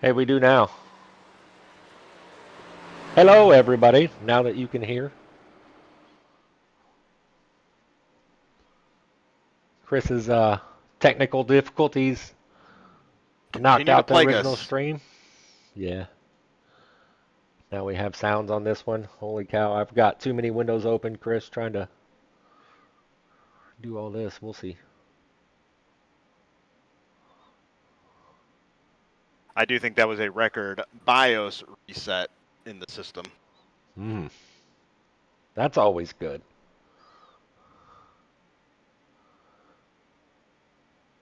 Hey, we do now. Hello, everybody. Now that you can hear. Chris's technical difficulties knocked Continue to out the plague original us. stream. Yeah. Now we have sounds on this one. Holy cow. I've got too many windows open, Chris, trying to do all this. We'll see. I do think that was a record BIOS reset in the system. That's always good.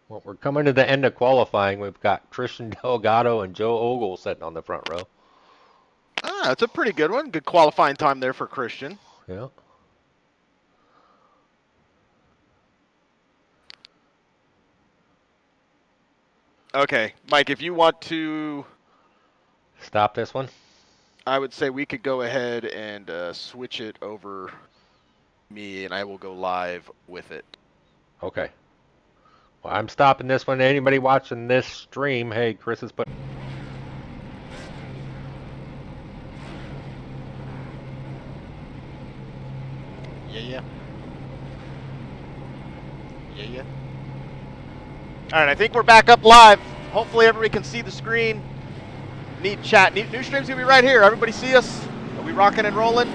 Well, we're coming to the end of qualifying. We've got Christian Delgado and Joe Ogle sitting on the front row. That's a pretty good one. Good qualifying time there for Christian. Yeah. Okay, Mike, if you want to, Stop this one. I would say we could go ahead and switch it over me, and I will go live with it. Okay. Well, I'm stopping this one. Anybody watching this stream, hey, Chris has put. Yeah. All right, I think we're back up live. Hopefully everybody can see the screen. Need chat. New stream's gonna be right here. Everybody see us? Are we rocking and rolling?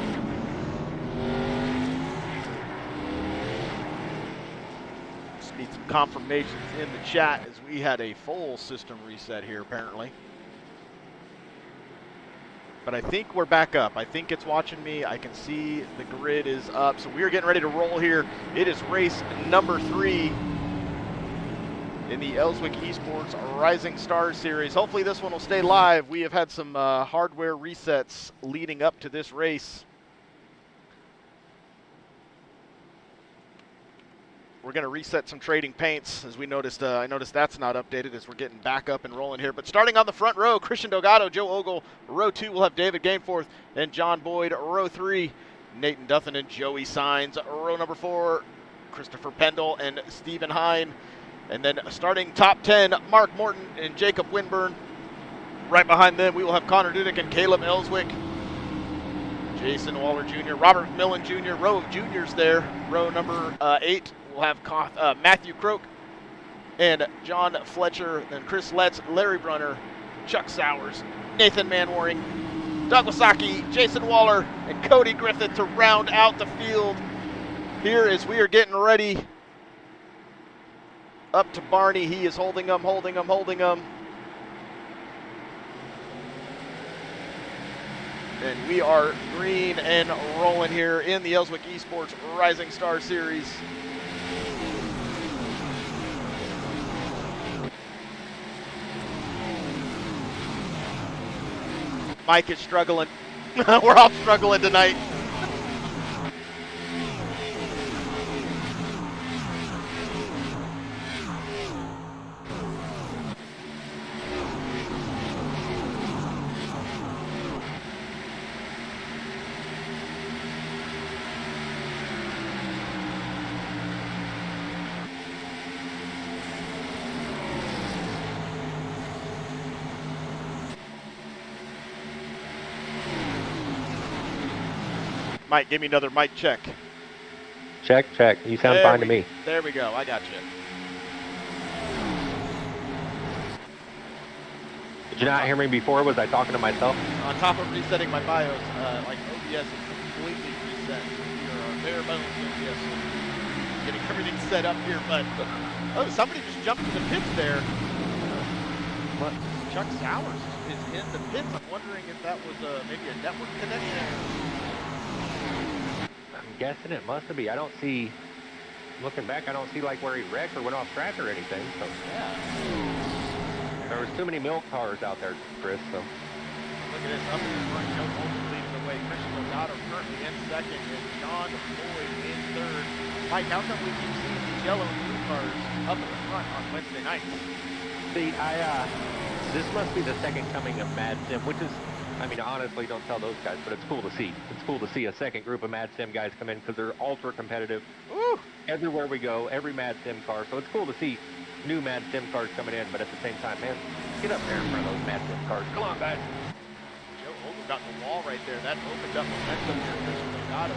Just need some confirmations in the chat as we had a full system reset here apparently. But I think we're back up. I think it's watching me. I can see the grid is up. So we are getting ready to roll here. It is race number 3 in the Elswick E-Sports Rising Stars Series. Hopefully this one will stay live. We have had some hardware resets leading up to this race. We're going to reset some trading paints, as we noticed. I noticed that's not updated as we're getting back up and rolling here. But starting on the front row, Christian Delgado, Joe Ogle. Row 2 will have David Gameforth and John Boyd. Row 3, Nathan Duffin and Joey Signs. Row number 4, Christopher Pendle and Stephen Hine. And then starting top 10, Mark Morton and Jacob Winburn. Right behind them, we will have Connor Dudick and Caleb Elswick. Jason Waller Jr., Robert McMillan Jr., row of juniors there. Row number 8, we'll have Matthew Croak and John Fletcher, then Chris Letts, Larry Brunner, Chuck Sowers, Nathan Manwaring, Douglas Aki, Jason Waller, and Cody Griffith to round out the field here as we are getting ready. Up to Barney, he is holding them. And we are green and rolling here in the Elswick Esports Rising Star Series. Mike is struggling. We're all struggling tonight. Mike, give me another mic check. Check. You sound fine to me. There we go. I got you. Did you not hear me before? Was I talking to myself? On top of resetting my BIOS, like OBS is completely reset. We are on bare bones OBS. Getting everything set up here, but oh, somebody just jumped to the pits there. What? Chuck Sowers is in the pits. I'm wondering if that was maybe a network connection. I'm guessing it must be. I don't see, looking back, I don't see like where he wrecked or went off track or anything. So Yeah. there was too many milk cars out there, Chris. So Look at this. Up in the front, Joe Ogle leading the way. Christian Delgado currently in second, and John Boyd in third. Mike, how come we keep seeing these yellow and blue cars up in the front on Wednesday nights? see, this must be the second coming of Mad Sim, which is, I mean, honestly, don't tell those guys, but it's cool to see. It's cool to see a second group of Mad Sim guys come in because they're ultra competitive. Woo! Everywhere we go, every Mad Sim car. So it's cool to see new Mad Sim cars coming in, but at the same time, man, Get up there in front of those Mad Sim cars. Come on, guys. Joe Ogle got the wall right there. That opened up momentum for Christian Delgado.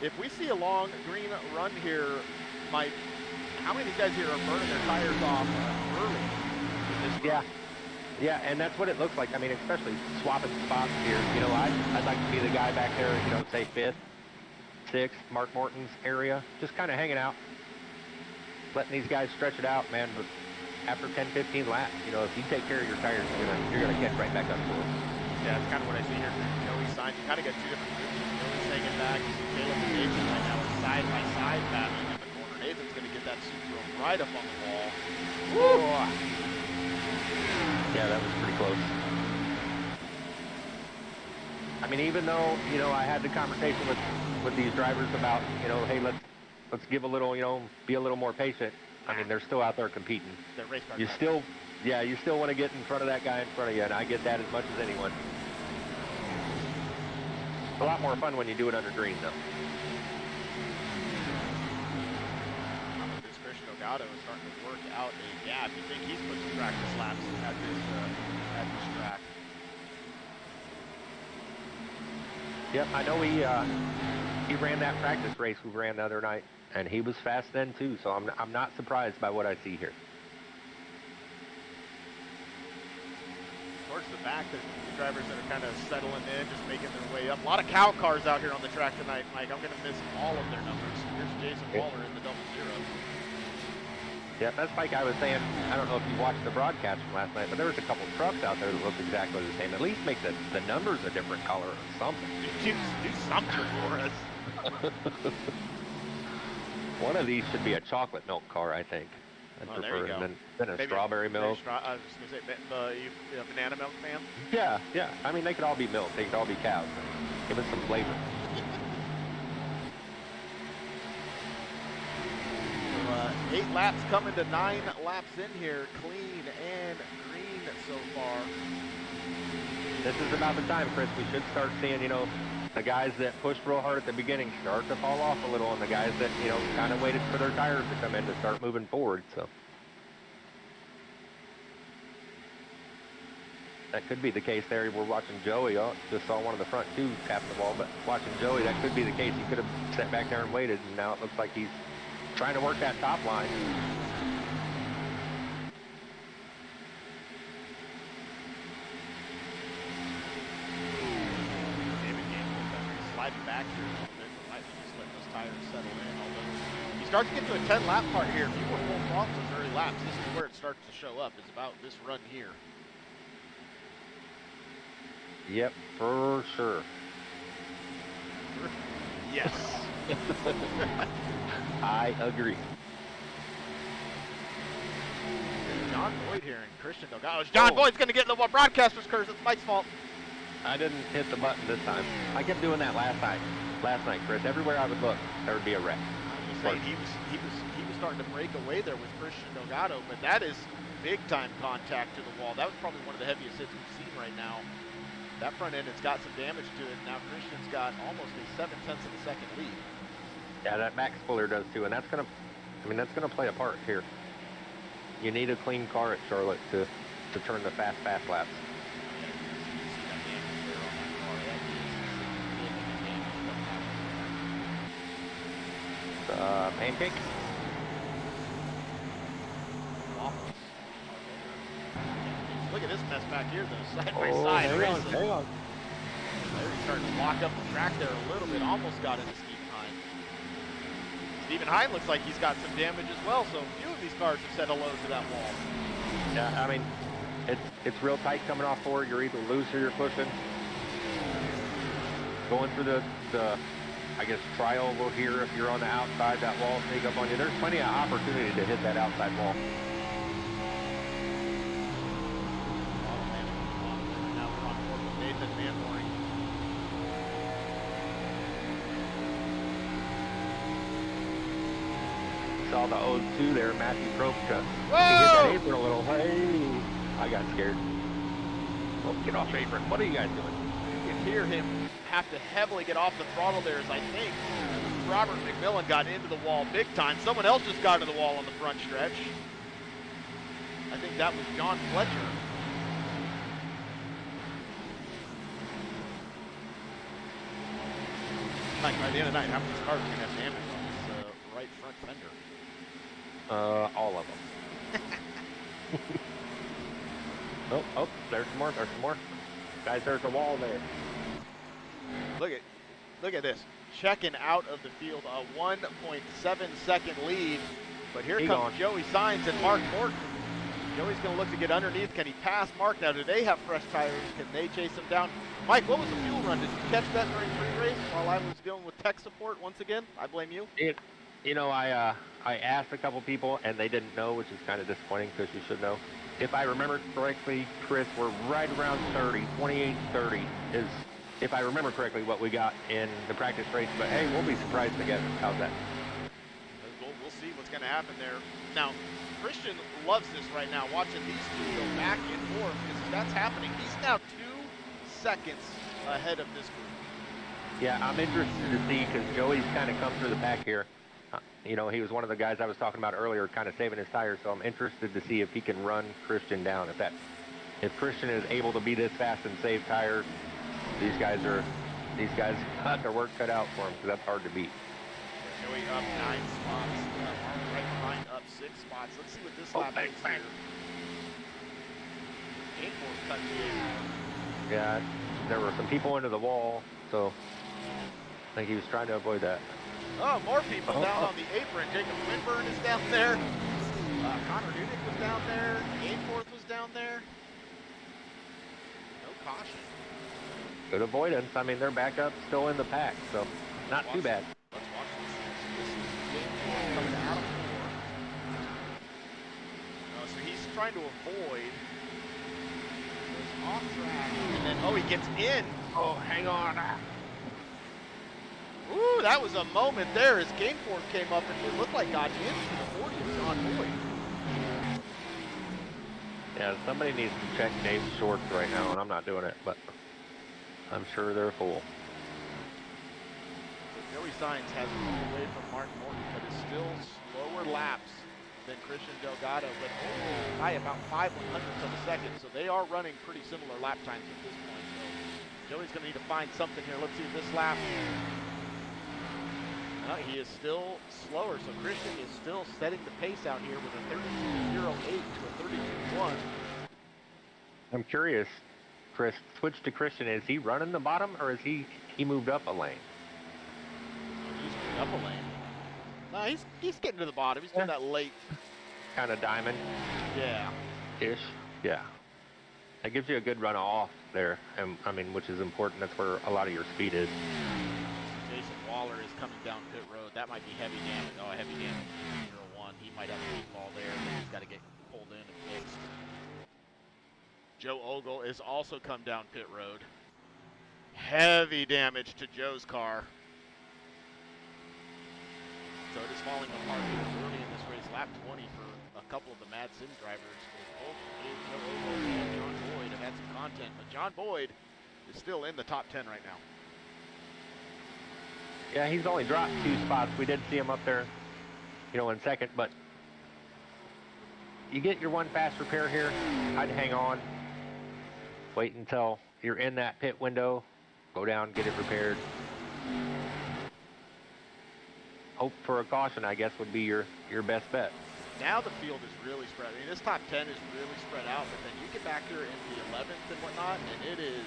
If we see a long green run here, Mike, how many of these guys here are burning their tires off early in this run? Yeah, and that's what it looks like. I mean, especially swapping spots here. You know, I'd like to be the guy back there, you know, say 5th, 6th, Mark Morton's area, just kind of hanging out, letting these guys stretch it out, man. But after 10, 15 laps, you know, if you take care of your tires, you're gonna catch right back up to them. Yeah, that's kind of what I see here. Joey signs. You kind of got two different groups. Joey's hanging back. Caleb and Nathan right now are side by side battling in the corner. Nathan's going to get that Supra right up on the wall. Woo! Yeah, that was pretty close. I mean, even though, you know, I had the conversation with these drivers about, you know, hey, let's give a little, you know, be a little more patient. I mean, they're still out there competing. They're race car you still want to get in front of that guy in front of you, and I get that as much as anyone. It's a lot more fun when you do it under green, though. This Christian Delgado is starting to work out a gap. You think he's put some practice laps at this track? Yep, I know he ran that practice race we ran the other night, and he was fast then too. So I'm not surprised by what I see here. Towards the back, the drivers that are kind of settling in, just making their way up. A lot of cow cars out here on the track tonight, Mike. I'm going to miss all of their numbers. Here's Jason Waller in the 00. Yeah, that's like I was saying. I don't know if you watched the broadcast from last night, but there was a couple trucks out there that looked exactly the same. At least make the numbers a different color or something. Do something for us. One of these should be a chocolate milk car, I think. I'd prefer it. And then a strawberry milk. I was just going to say, you a banana milk fan? Yeah. I mean, they could all be milk. They could all be cows. Give it some flavor. So, 8 laps coming to 9 laps in here. Clean and green so far. This is about the time, Chris. We should start seeing, you know, the guys that pushed real hard at the beginning start to fall off a little, and the guys that, you know, kind of waited for their tires to come in to start moving forward. So that could be the case there. We're watching Joey. Oh, just saw one of the front two tap the wall, but watching Joey, that could be the case. He could have sat back there and waited, and now it looks like he's trying to work that top line. Back here a little bit, but might be just letting those tires settle in. Although you start to get to a 10-lap part here, if you were full throttle those early laps, this is where it starts to show up. It's about this run here. Yep, for sure. Yes. I agree. John Boyd here and Christian Delgado. John Boyd's going to get in the broadcaster's curse. It's Mike's fault. I didn't hit the button this time. I kept doing that last night, Chris. Everywhere I would look, there would be a wreck. He was starting to break away there with Christian Delgado, but that is big time contact to the wall. That was probably one of the heaviest hits we've seen right now. That front end has got some damage to it. Now Christian's got almost a 7/10 of a second lead. Yeah, that back spoiler does too, and that's gonna play a part here. You need a clean car at Charlotte to turn the fast laps. Pancake. Look at this mess back here, though, side by side. Hang on. They're starting to lock up the track there a little bit. Almost got into Stephen Hine. Stephen Hine looks like he's got some damage as well, so a few of these cars have said hello to that wall. Yeah, I mean, it's real tight coming off forward. You're either loose or you're pushing. Going through the I guess trial over here, if you're on the outside, that wall will sneak up on you. There's plenty of opportunity to hit that outside wall. Saw the 0-2 there, Matthew Probka. He hit that apron a little. Hey, I got scared. Oh, get off apron. What are you guys doing? You can hear him have to heavily get off the throttle there, as I think Robert McMillan got into the wall big time. Someone else just got into the wall on the front stretch. I think that was John Fletcher. Like by the end of the night, half of these cars are going to have damage on this right front fender. All of them. Oh, there's some more. There's some more. Guys, there's a wall there. Look at this. Checking out of the field, a 1.7 second lead. But here comes Joey Sainz and Mark Morton. Joey's going to look to get underneath. Can he pass Mark? Now, do they have fresh tires? Can they chase him down? Mike, what was the fuel run? Did you catch that during pre-race while I was dealing with tech support once again? I blame you. You know, I asked a couple people, and they didn't know, which is kind of disappointing because you should know. If I remember correctly, Chris, we're right around 30, 28-30 is, if I remember correctly, what we got in the practice race. But, hey, we'll be surprised together. How's that? We'll see what's going to happen there. Now, Christian loves this right now, watching these two go back and forth because that's happening. He's now 2 seconds ahead of this group. Yeah, I'm interested to see because Joey's kind of come through the back here. You know, he was one of the guys I was talking about earlier, kind of saving his tires. So I'm interested to see if he can run Christian down. If Christian is able to be this fast and save tires, these guys got their work cut out for him because that's hard to beat. Joey up 9 spots, right behind up 6 spots. Let's see what this lap is here. Gainforce cut through. Yeah, there were some people into the wall, so I think he was trying to avoid that. Oh, more people down on the apron. Jacob Winburn is down there. Connor Newton was down there. Gainforth was down there. No caution. Good avoidance. I mean, they're back up, still in the pack, so not too bad. Let's watch this. This is Gainforth coming out of 4. So he's trying to avoid. Goes off track. And then, he gets in. Oh, hang on. Ooh, that was a moment there as Gainforth came up and it looked like got into the 40 of John Boyd. Yeah, somebody needs to check Dave's shorts right now, and I'm not doing it, but I'm sure they're full. So Joey Sainz has moved away from Mark Morton, but is still slower laps than Christian Delgado, but only by about 5/100ths of a second. So they are running pretty similar lap times at this point. So Joey's going to need to find something here. Let's see if this lap. He is still slower, so Christian is still setting the pace out here with a 32.08 to a 32.1. I'm curious, Chris, switch to Christian. Is he running the bottom, or is he moved up a lane? He's moved up a lane. No, he's getting to the bottom. He's doing that late. Kind of diamond. Yeah. Ish. Yeah. That gives you a good run off there, and I mean, which is important. That's where a lot of your speed is. Waller is coming down pit road. That might be heavy damage. Oh, heavy damage. 0-1. He might have a deep ball there, but he's got to get pulled in and fixed. Joe Ogle is also come down pit road. Heavy damage to Joe's car. So it is falling apart here early in this race. Lap 20 for a couple of the Mad Sim drivers. Both Joe Ogle and John Boyd have had some content, but John Boyd is still in the top 10 right now. Yeah, he's only dropped 2 spots. We did see him up there, you know, in second, but you get your one fast repair here. I'd hang on. Wait until you're in that pit window. Go down, get it repaired. Hope for a caution, I guess, would be your best bet. Now the field is really spread. I mean, this top 10 is really spread out, but then you get back here in the 11th and whatnot, and it is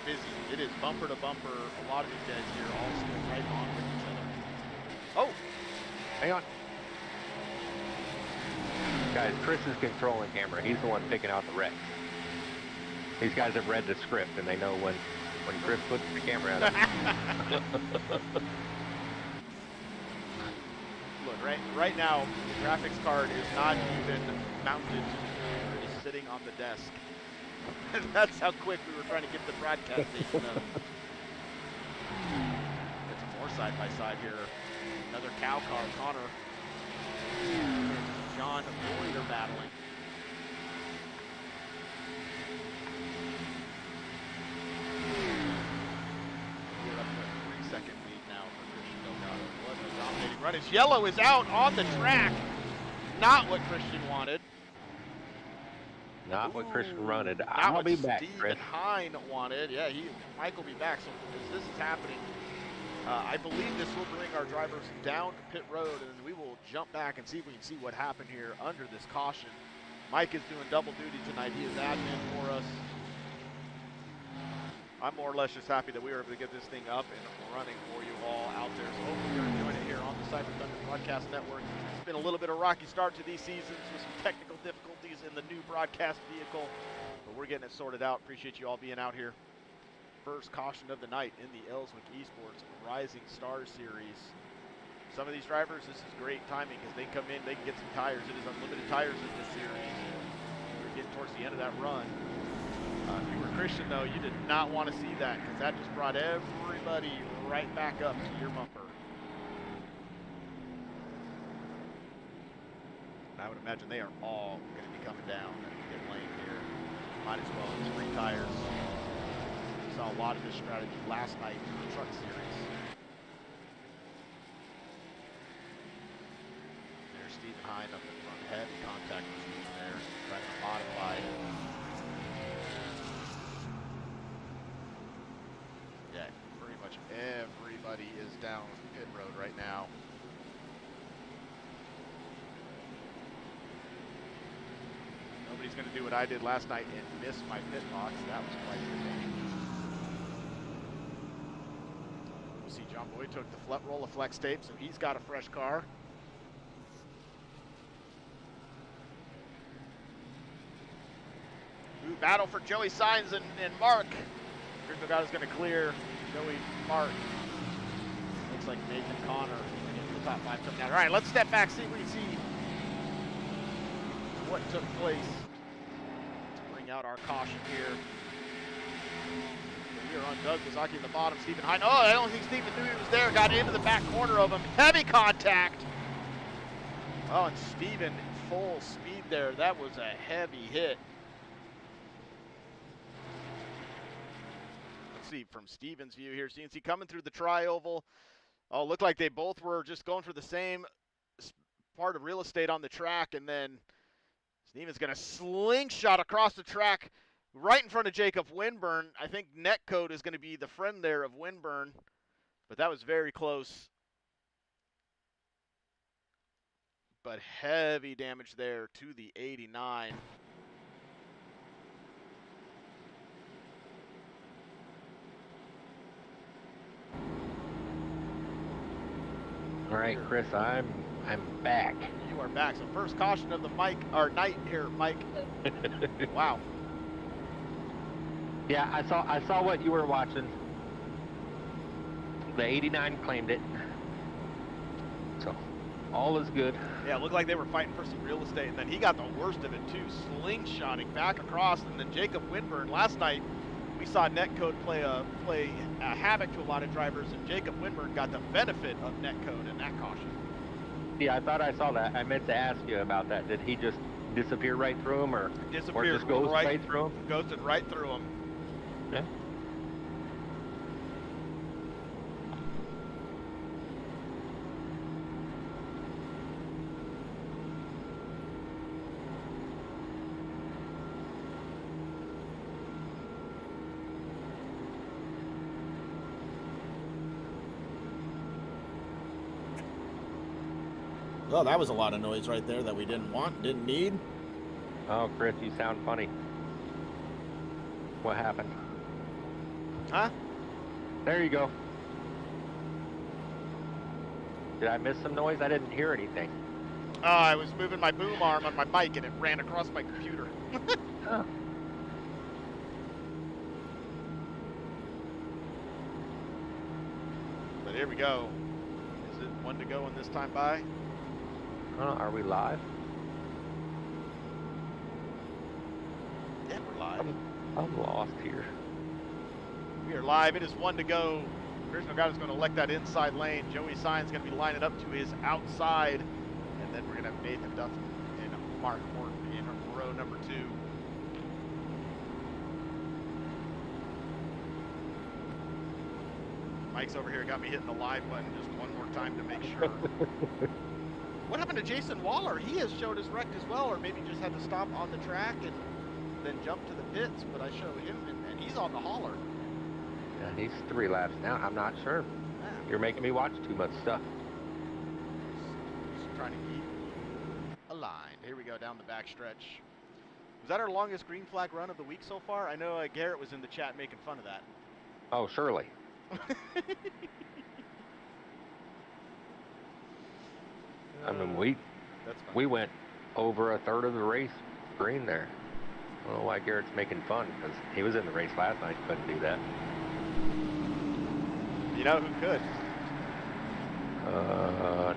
busy. It is bumper to bumper. A lot of these guys here all still right on with each other. Oh! Hang on. Guys, Chris is controlling camera. He's the one picking out the wrecks. These guys have read the script, and they know when Chris puts the camera out. Look, right now, the graphics card is not even mounted to the computer. It is sitting on the desk. That's how quick we were trying to get the broadcast station up. Get some more side-by-side here. Another cow car, Connor. John Boyd are battling. We're up to a 3-second lead now for Christian Delgado. What a dominating run. His yellow is out on the track. Not what Christian wanted. Not what Christian wanted. Not I'll what be back, Stephen Chris. Hine wanted. Yeah, Mike will be back. So as this is happening, I believe this will bring our drivers down to pit road, and then we will jump back and see if we can see what happened here under this caution. Mike is doing double duty tonight. He is admin for us. I'm more or less just happy that we were able to get this thing up and running for you all out there. So hopefully you're enjoying it here on the Cyber Thunder Broadcast Network. It's been a little bit of a rocky start to these seasons with some technical difficulties in the new broadcast vehicle, but we're getting it sorted out. Appreciate you all being out here. First caution of the night in the Elswick E-Sports Rising Stars Series. Some of these drivers, this is great timing because they come in, they can get some tires. It is unlimited tires in this series. We're getting towards the end of that run. If you were Christian, though, you did not want to see that because that just brought everybody right back up to your bumper. I would imagine they are all going to be coming down in lane here. Might as well, it's free tires. We saw a lot of this strategy last night in the truck series. There's Stephen Hine up in front. Heavy contact with Stephen there. Trying to modify it. Yeah, pretty much everybody is down pit road right now. Nobody's going to do what I did last night and miss my pit box. That was quite the thing. We'll see John Boyd took the roll of flex tape, so he's got a fresh car. Ooh, battle for Joey Sainz and Mark. Crystal God is going to clear Joey Mark. Looks like Nathan Connor into the top 5 coming down. All right, let's step back, see if we can see what took place. Let's bring out our caution here. We are on Doug Wazaki in the bottom. Stephen Hine. Oh, I don't think Stephen knew he was there. Got into the back corner of him. Heavy contact. Oh, and Stephen full speed there. That was a heavy hit. See from Steven's view here. So you can see coming through the tri-oval. Oh, looked like they both were just going for the same part of real estate on the track, and then Steven's going to slingshot across the track right in front of Jacob Winburn. I think Netcode is going to be the friend there of Winburn, but that was very close. But heavy damage there to the 89. All right, Chris, I'm back. You are back. So first caution of the night here, Mike. Wow. Yeah, I saw what you were watching. The 89 claimed it. So all is good. Yeah, it looked like they were fighting for some real estate, and then he got the worst of it too, slingshotting back across, and then Jacob Winburn last night. We saw Netcode play havoc to a lot of drivers, and Jacob Winburn got the benefit of Netcode in that caution. Yeah, I thought I saw that. I meant to ask you about that. Did he just disappear right through him, or just goes right through him? Ghosted right through him. Yeah. Well, that was a lot of noise right there that we didn't need. Oh, Chris, you sound funny. What happened? Huh? There you go. Did I miss some noise? I didn't hear anything. Oh, I was moving my boom arm on my mic and it ran across my computer. Oh. But here we go. Is it 1 to go in this time by? Are we live? Yeah, we're live. I'm lost here. We are live. It is 1 to go. Christian Ogata is going to elect that inside lane. Joey Sainz is going to be lining up to his outside. And then we're going to have Nathan Duffin and Mark Morton in row number 2. Mike's over here got me hitting the live button just one more time to make sure. What happened to Jason Waller? He has showed his wreck as well, or maybe just had to stop on the track and then jumped to the pits, but I show him, and he's on the hauler. Yeah, he's 3 laps now. I'm not sure. Yeah. You're making me watch too much stuff. Just trying to keep aligned. Here we go down the back stretch. Was that our longest green flag run of the week so far? I know Garrett was in the chat making fun of that. Oh, surely. I mean, we went over a third of the race green there. I don't know why Garrett's making fun, because he was in the race last night. Couldn't do that. You know who could?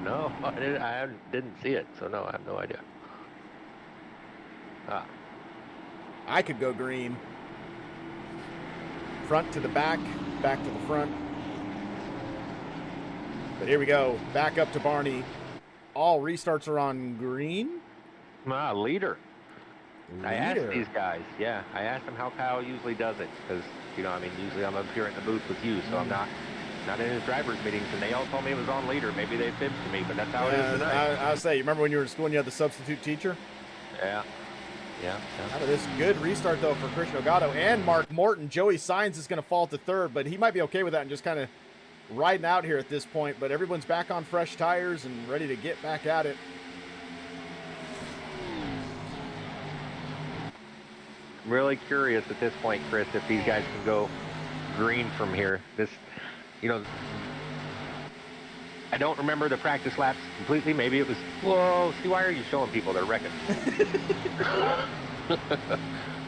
No, I didn't see it, so no, I have no idea. I could go green. Front to the back, back to the front. But here we go, back up to Barney. All restarts are on green. Leader. I asked these guys, I asked them how Kyle usually does it, because, usually I'm up here in the booth with you, so I'm not in his driver's meetings, and they all told me it was on leader. Maybe they fibbed to me, but that's how it is tonight. I'll say, you remember when you were in school and you had the substitute teacher? Yeah. Out of this good restart, though, for Christian Delgado and Mark Morton. Joey Sainz is going to fall to third, but he might be okay with that and just kind of riding out here at this point. But everyone's back on fresh tires and ready to get back at it. I'm really curious at this point, Chris, if these guys can go green from here. I don't remember the practice laps completely. Maybe it was, whoa, see, why are you showing people they're wrecking?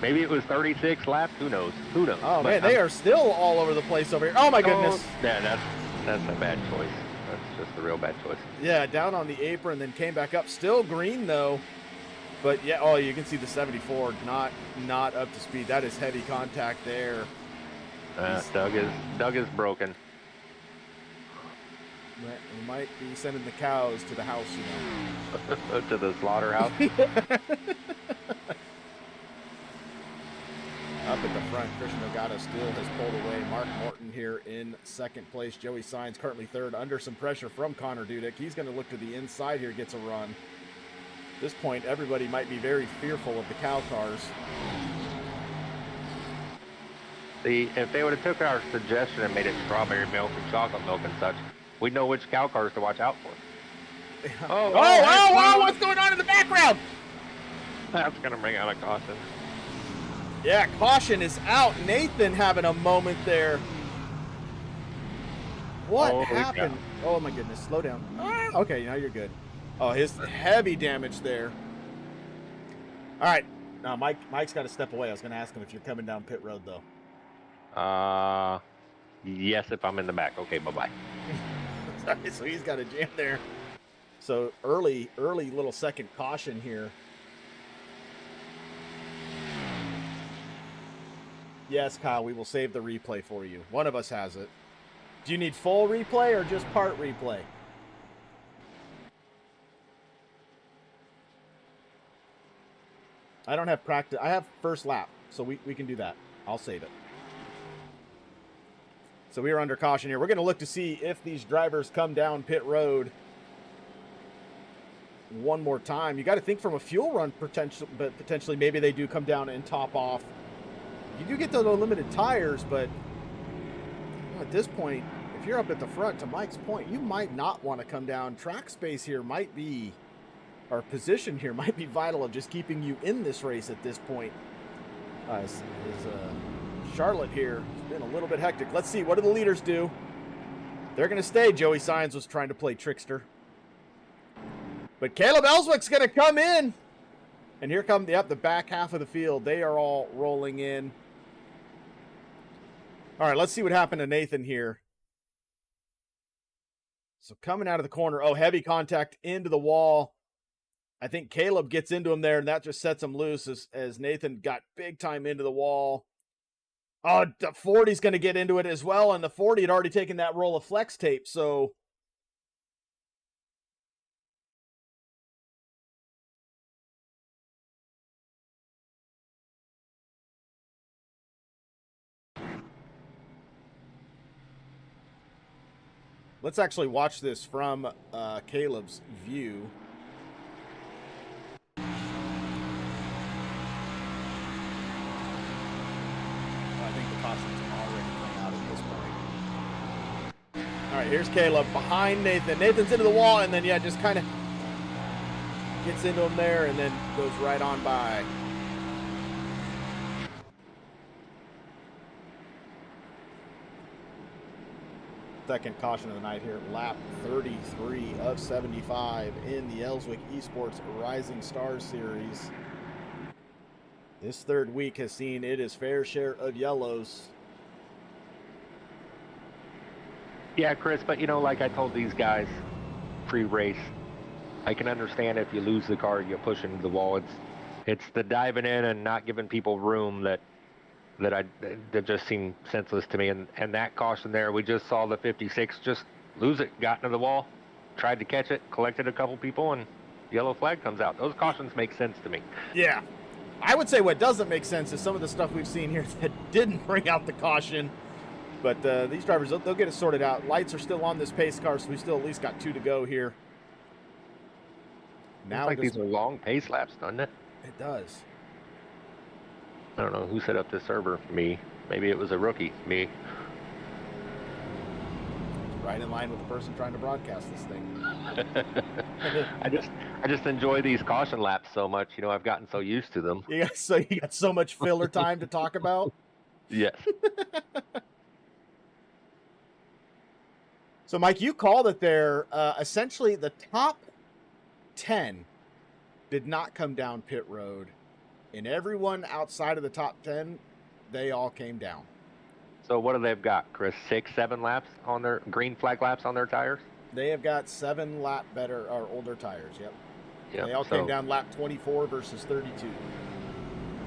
Maybe it was 36 laps. Who knows? Oh, man, they are still all over the place over here. Oh, my goodness. Yeah, that's a bad choice. That's just a real bad choice. Yeah, down on the apron, then came back up. Still green, though. But, yeah, you can see the 74 not up to speed. That is heavy contact there. Doug is broken. We might be sending the cows to the house, To the slaughterhouse. Up at the front, Christian Delgado still has pulled away. Mark Morton here in second place. Joey Sainz currently third, under some pressure from Connor Dudek. He's going to look to the inside here, gets a run. At this point, everybody might be very fearful of the cow cars. See, if they would have took our suggestion and made it strawberry milk and chocolate milk and such, we'd know which cow cars to watch out for. Oh, what's going on in the background? That's going to bring out a caution. Yeah, caution is out. Nathan having a moment there. What happened? Yeah. Oh, my goodness. Slow down. Okay, now you're good. Oh, his heavy damage there. All right. Now, Mike's got to step away. I was going to ask him if you're coming down pit road, though. Yes, if I'm in the back. Okay, bye-bye. Sorry, so he's got a jam there. So early little second caution here. Yes, Kyle, we will save the replay for you. One of us has it. Do you need full replay or just part replay? I don't have practice. I have first lap, so we can do that. I'll save it. So we are under caution here. We're going to look to see if these drivers come down pit road one more time. You got to think from a fuel run potential, but potentially maybe they do come down and top off. You do get those limited tires, but at this point, if you're up at the front, to Mike's point, you might not want to come down. Track space here might be, or position here might be vital of just keeping you in this race at this point. Charlotte here has been a little bit hectic. Let's see, what do the leaders do? They're going to stay. Joey Sainz was trying to play trickster. But Caleb Elswick's going to come in. And here come the back half of the field. They are all rolling in. All right, let's see what happened to Nathan here. So coming out of the corner. Oh, heavy contact into the wall. I think Caleb gets into him there, and that just sets him loose as Nathan got big time into the wall. Oh, the 40's going to get into it as well, and the 40 had already taken that roll of flex tape, so... Let's actually watch this from Caleb's view. All right, here's Caleb behind Nathan. Nathan's into the wall, and then, yeah, just kind of gets into him there and then goes right on by. Second caution of the night here, lap 33 of 75 in the Elswick E-Sports Rising Stars Series. This third week has seen its fair share of yellows. Yeah, Chris, but like I told these guys pre-race, I can understand if you lose the car, you push into the wall. It's the diving in and not giving people room that just seemed senseless to me. And that caution there, we just saw the 56 just lose it, got into the wall, tried to catch it, collected a couple people, and yellow flag comes out. Those cautions make sense to me. Yeah. I would say what doesn't make sense is some of the stuff we've seen here that didn't bring out the caution. But these drivers, they'll get it sorted out. Lights are still on this pace car, so we still at least got 2 to go here. Now like these are long pace laps, doesn't it? It does. I don't know who set up this server. Me. Maybe it was a rookie. Me. Right in line with the person trying to broadcast this thing. I just enjoy these caution laps so much. I've gotten so used to them. You got so much filler time to talk about. Yes. So, Mike, you called it there. Essentially, the top 10 did not come down pit road. And everyone outside of the top 10, they all came down. So what do they've got, Chris? 6, 7 laps on their green flag laps on their tires? They have got 7 lap better or older tires, yep. They all came down lap 24 versus 32.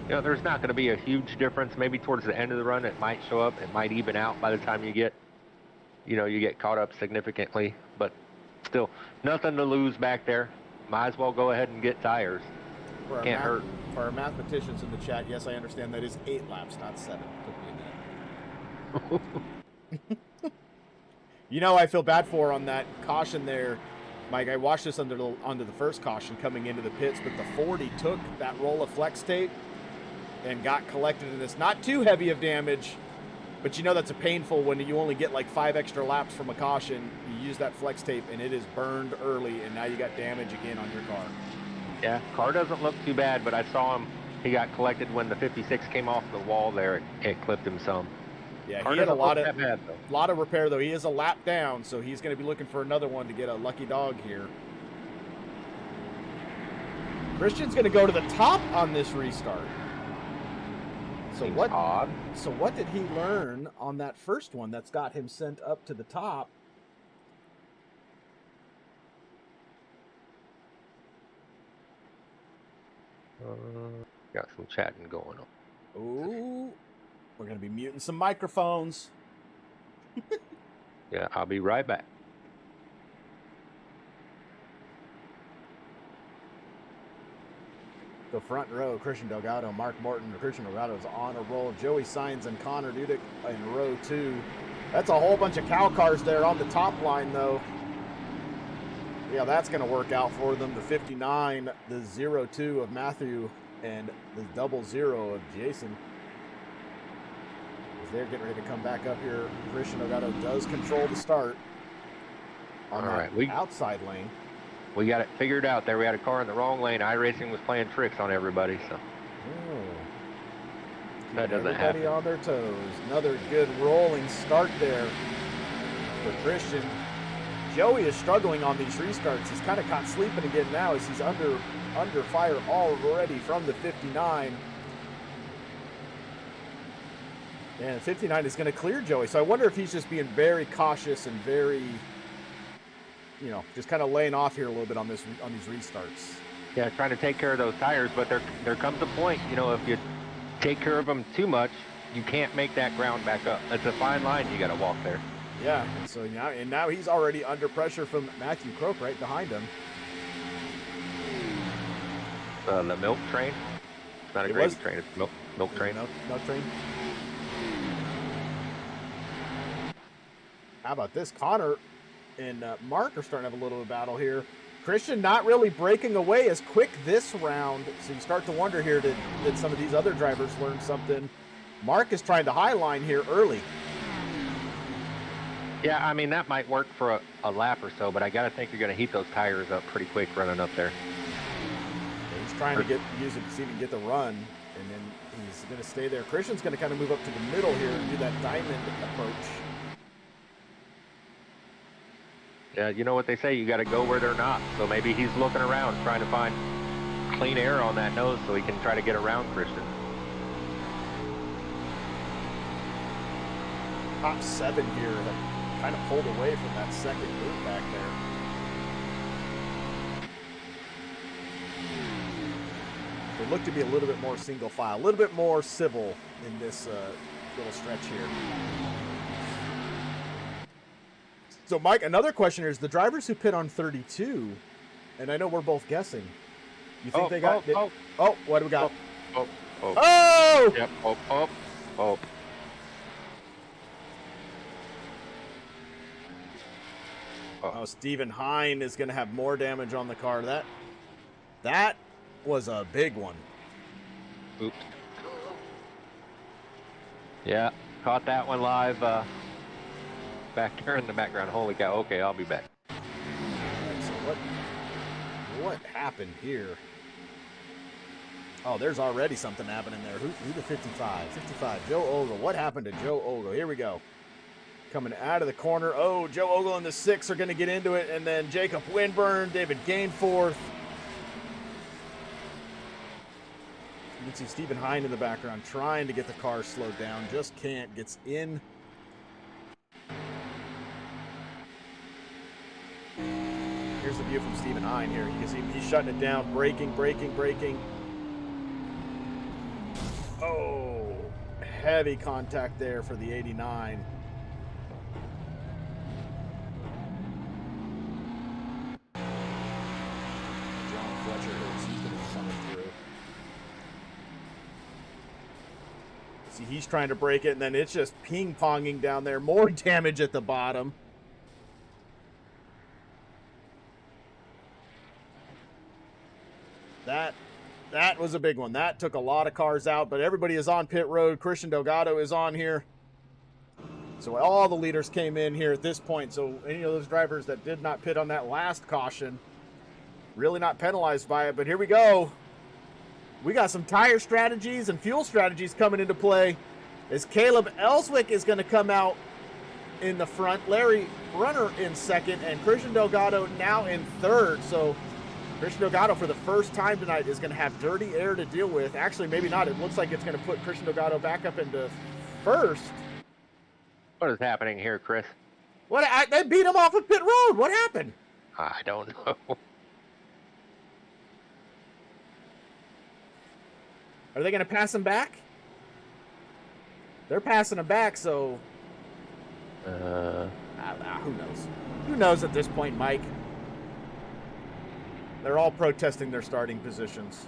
There's not going to be a huge difference. Maybe towards the end of the run, it might show up. It might even out by the time you get caught up significantly. But still, nothing to lose back there. Might as well go ahead and get tires. Can't hurt. For our mathematicians in the chat, yes, I understand that is 8 laps, not 7. Took me a minute. I feel bad for on that caution there, Mike. I watched this under the first caution coming into the pits, but the 40 took that roll of flex tape and got collected in this. Not too heavy of damage, but that's a painful when you only get like 5 extra laps from a caution. You use that flex tape and it is burned early, and now you got damage again on your car. Yeah, car doesn't look too bad, but I saw him. He got collected when the 56 came off the wall there. It clipped him some. Yeah, car he had a lot of repair, though. He is a lap down, so he's going to be looking for another one to get a lucky dog here. Christian's going to go to the top on this restart. So what did he learn on that first one that's got him sent up to the top? Got some chatting going on. Ooh, we're going to be muting some microphones. Yeah, I'll be right back. The front row, Christian Delgado, Mark Morton. Christian Delgado's on a roll. Joey Sainz and Connor Dudek in row 2. That's a whole bunch of cow cars there on the top line, though. Yeah, that's going to work out for them. The 59, the 02 of Matthew, and the 00 of Jason. As they're getting ready to come back up here, Christian Delgado does control the start on the outside lane. We got it figured out there. We had a car in the wrong lane. iRacing was playing tricks on everybody, so. That doesn't happen. Everybody on their toes. Another good rolling start there for Christian. Joey is struggling on these restarts. He's kind of caught sleeping again now as he's under fire already from the 59. And 59 is going to clear Joey. So I wonder if he's just being very cautious and very, just kind of laying off here a little bit on these restarts. Yeah, trying to take care of those tires, but there comes a point, if you take care of them too much, you can't make that ground back up. It's a fine line you got to walk there. Yeah, so now he's already under pressure from Matthew Croak right behind him. The milk train. It's not a gravy train. It's milk train. Milk train. How about this? Connor and Mark are starting to have a little bit of battle here. Christian not really breaking away as quick this round, so you start to wonder here, did some of these other drivers learn something? Mark is trying to highline here early. Yeah, I mean, that might work for a lap or so, but I got to think you're going to heat those tires up pretty quick running up there. He's trying to use it to see if he can get the run, and then he's going to stay there. Christian's going to kind of move up to the middle here and do that diamond approach. Yeah, you know what they say, you got to go where they're not. So maybe he's looking around trying to find clean air on that nose so he can try to get around Christian. Top 7 here have kind of pulled away from that second group back there. They look to be a little bit more single file, a little bit more civil in this little stretch here. So, Mike, another question here is the drivers who pit on 32, and I know we're both guessing. You think they got? Oh, what do we got? Oh! Yep. Oh. Oh, Stephen Hine is going to have more damage on the car. That was a big one. Oops. Yeah, caught that one live back there in the background. Holy cow. Okay, I'll be back. All right, so what happened here? Oh, there's already something happening there. Who the 55? 55, Joe Ogle. What happened to Joe Ogle? Here we go. Coming out of the corner. Oh, Joe Ogle and the 6 are going to get into it. And then Jacob Winburn, David Gainforth. You can see Stephen Hine in the background trying to get the car slowed down. Just can't. Gets in. Here's the view from Stephen Hine here. You can see he's shutting it down. Braking. Oh, heavy contact there for the 89. He's trying to break it, and then it's just ping-ponging down there. More damage at the bottom. That was a big one. That took a lot of cars out, but everybody is on pit road. Christian Delgado is on here. So all the leaders came in here at this point. So any of those drivers that did not pit on that last caution, really not penalized by it. But here we go. We got some tire strategies and fuel strategies coming into play as Caleb Elswick is going to come out in the front, Larry Runner in second, and Christian Delgado now in third. So Christian Delgado for the first time tonight is going to have dirty air to deal with. Actually, maybe not. It looks like it's going to put Christian Delgado back up into first. What is happening here, Chris? They beat him off of pit road. What happened? I don't know. Are they going to pass him back? They're passing him back, so... who knows? Who knows at this point, Mike? They're all protesting their starting positions.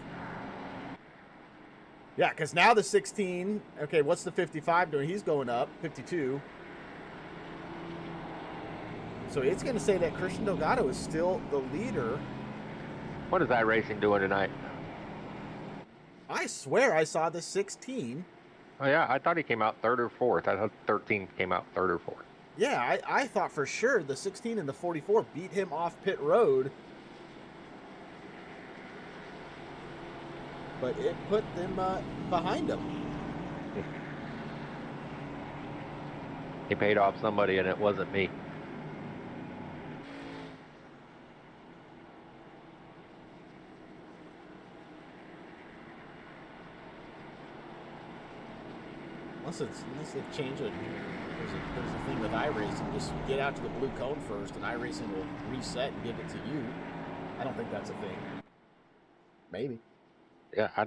Yeah, because now the 16... Okay, what's the 55 doing? He's going up. 52. So it's going to say that Christian Delgado is still the leader. What is iRacing doing tonight? I swear I saw the 16. Oh, yeah, I thought he came out third or fourth. I thought 13 came out third or fourth. Yeah, I thought for sure the 16 and the 44 beat him off pit road. But it put them behind him. He paid off somebody, and it wasn't me. Unless they've changed it. There's a thing with iRacing. Just get out to the blue cone first, and iRacing will reset and give it to you. I don't think that's a thing. Maybe. Yeah, I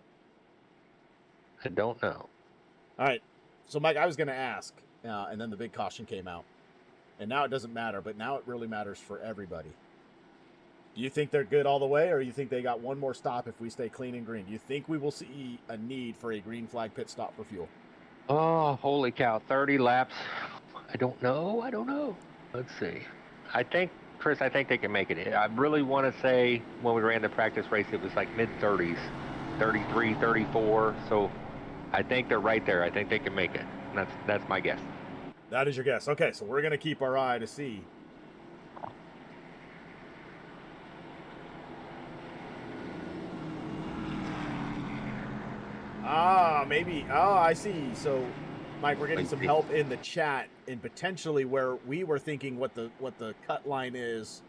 don't know. All right. So, Mike, I was going to ask, and then the big caution came out. And now it doesn't matter, but now it really matters for everybody. Do you think they're good all the way, or do you think they got one more stop if we stay clean and green? Do you think we will see a need for a green flag pit stop for fuel? Oh, holy cow, 30 laps. I don't know. Let's see. Chris, I think they can make it. I really want to say when we ran the practice race, it was like mid-30s, 33, 34. So I think they're right there. I think they can make it. That's my guess. That is your guess. Okay, so we're going to keep our eye to see. Maybe. Oh, I see. So, Mike, we're getting some help in the chat, and potentially where we were thinking what the cut line is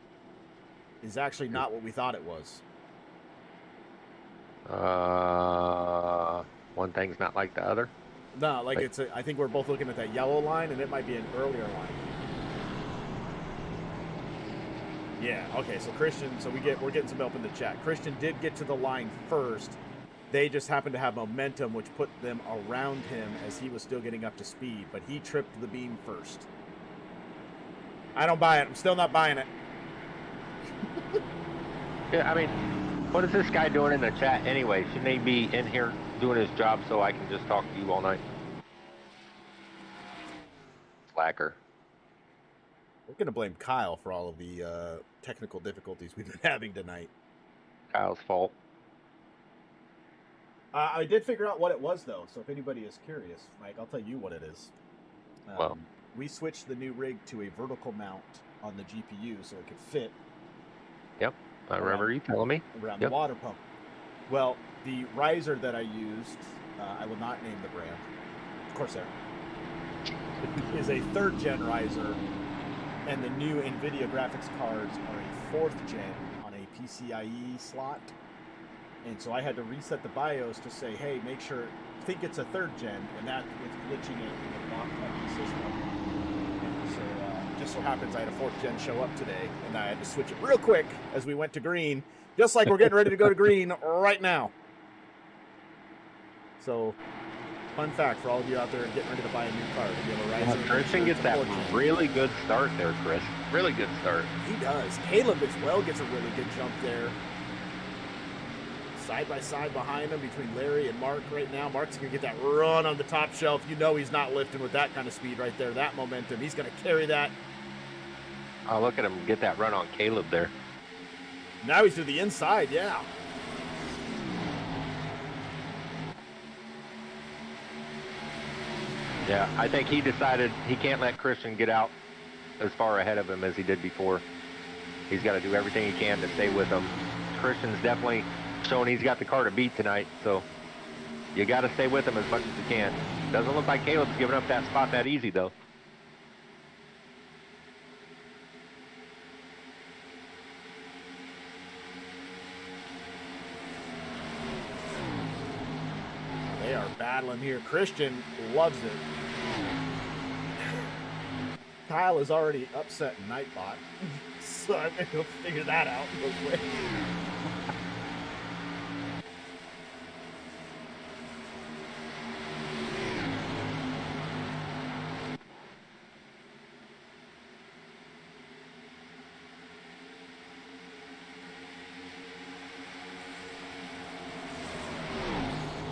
actually not what we thought it was. One thing's not like the other. No, like it's. I think we're both looking at that yellow line, and it might be an earlier line. Yeah. Okay. So Christian. So we're getting some help in the chat. Christian did get to the line first. They just happened to have momentum, which put them around him as he was still getting up to speed. But he tripped the beam first. I don't buy it. I'm still not buying it. Yeah. I mean, what is this guy doing in the chat anyway? Shouldn't he be in here doing his job so I can just talk to you all night? Slacker. We're going to blame Kyle for all of the technical difficulties we've been having tonight. Kyle's fault. I did figure out what it was, though, so if anybody is curious, Mike, I'll tell you what it is. Well, we switched the new rig to a vertical mount on the GPU so it could fit. Yep, I remember you telling me. Around the water pump. Well, the riser that I used, I will not name the brand, Corsair, is a 3rd gen riser, and the new NVIDIA graphics cards are a 4th gen on a PCIe slot. And so I had to reset the BIOS to say, hey, make sure, think it's a 3rd gen, and that was glitching it in the lock of the system. And so just so happens I had a 4th gen show up today, and I had to switch it real quick as we went to green, just like we're getting ready to go to green right now. So, fun fact for all of you out there getting ready to buy a new car. You have a riser. Christian gets that really good start there, Chris. Really good start. He does. Caleb as well gets a really good jump there. Side by side behind him between Larry and Mark right now. Mark's going to get that run on the top shelf. You know he's not lifting with that kind of speed right there, that momentum. He's going to carry that. Oh, look at him get that run on Caleb there. Now he's to the inside, yeah. Yeah, I think he decided he can't let Christian get out as far ahead of him as he did before. He's got to do everything he can to stay with him. Christian's definitely showing he's got the car to beat tonight, so you got to stay with him as much as you can. Doesn't look like Caleb's giving up that spot that easy, though. They are battling here. Christian loves it. Kyle is already upset in Nightbot, so I think he'll figure that out real quick.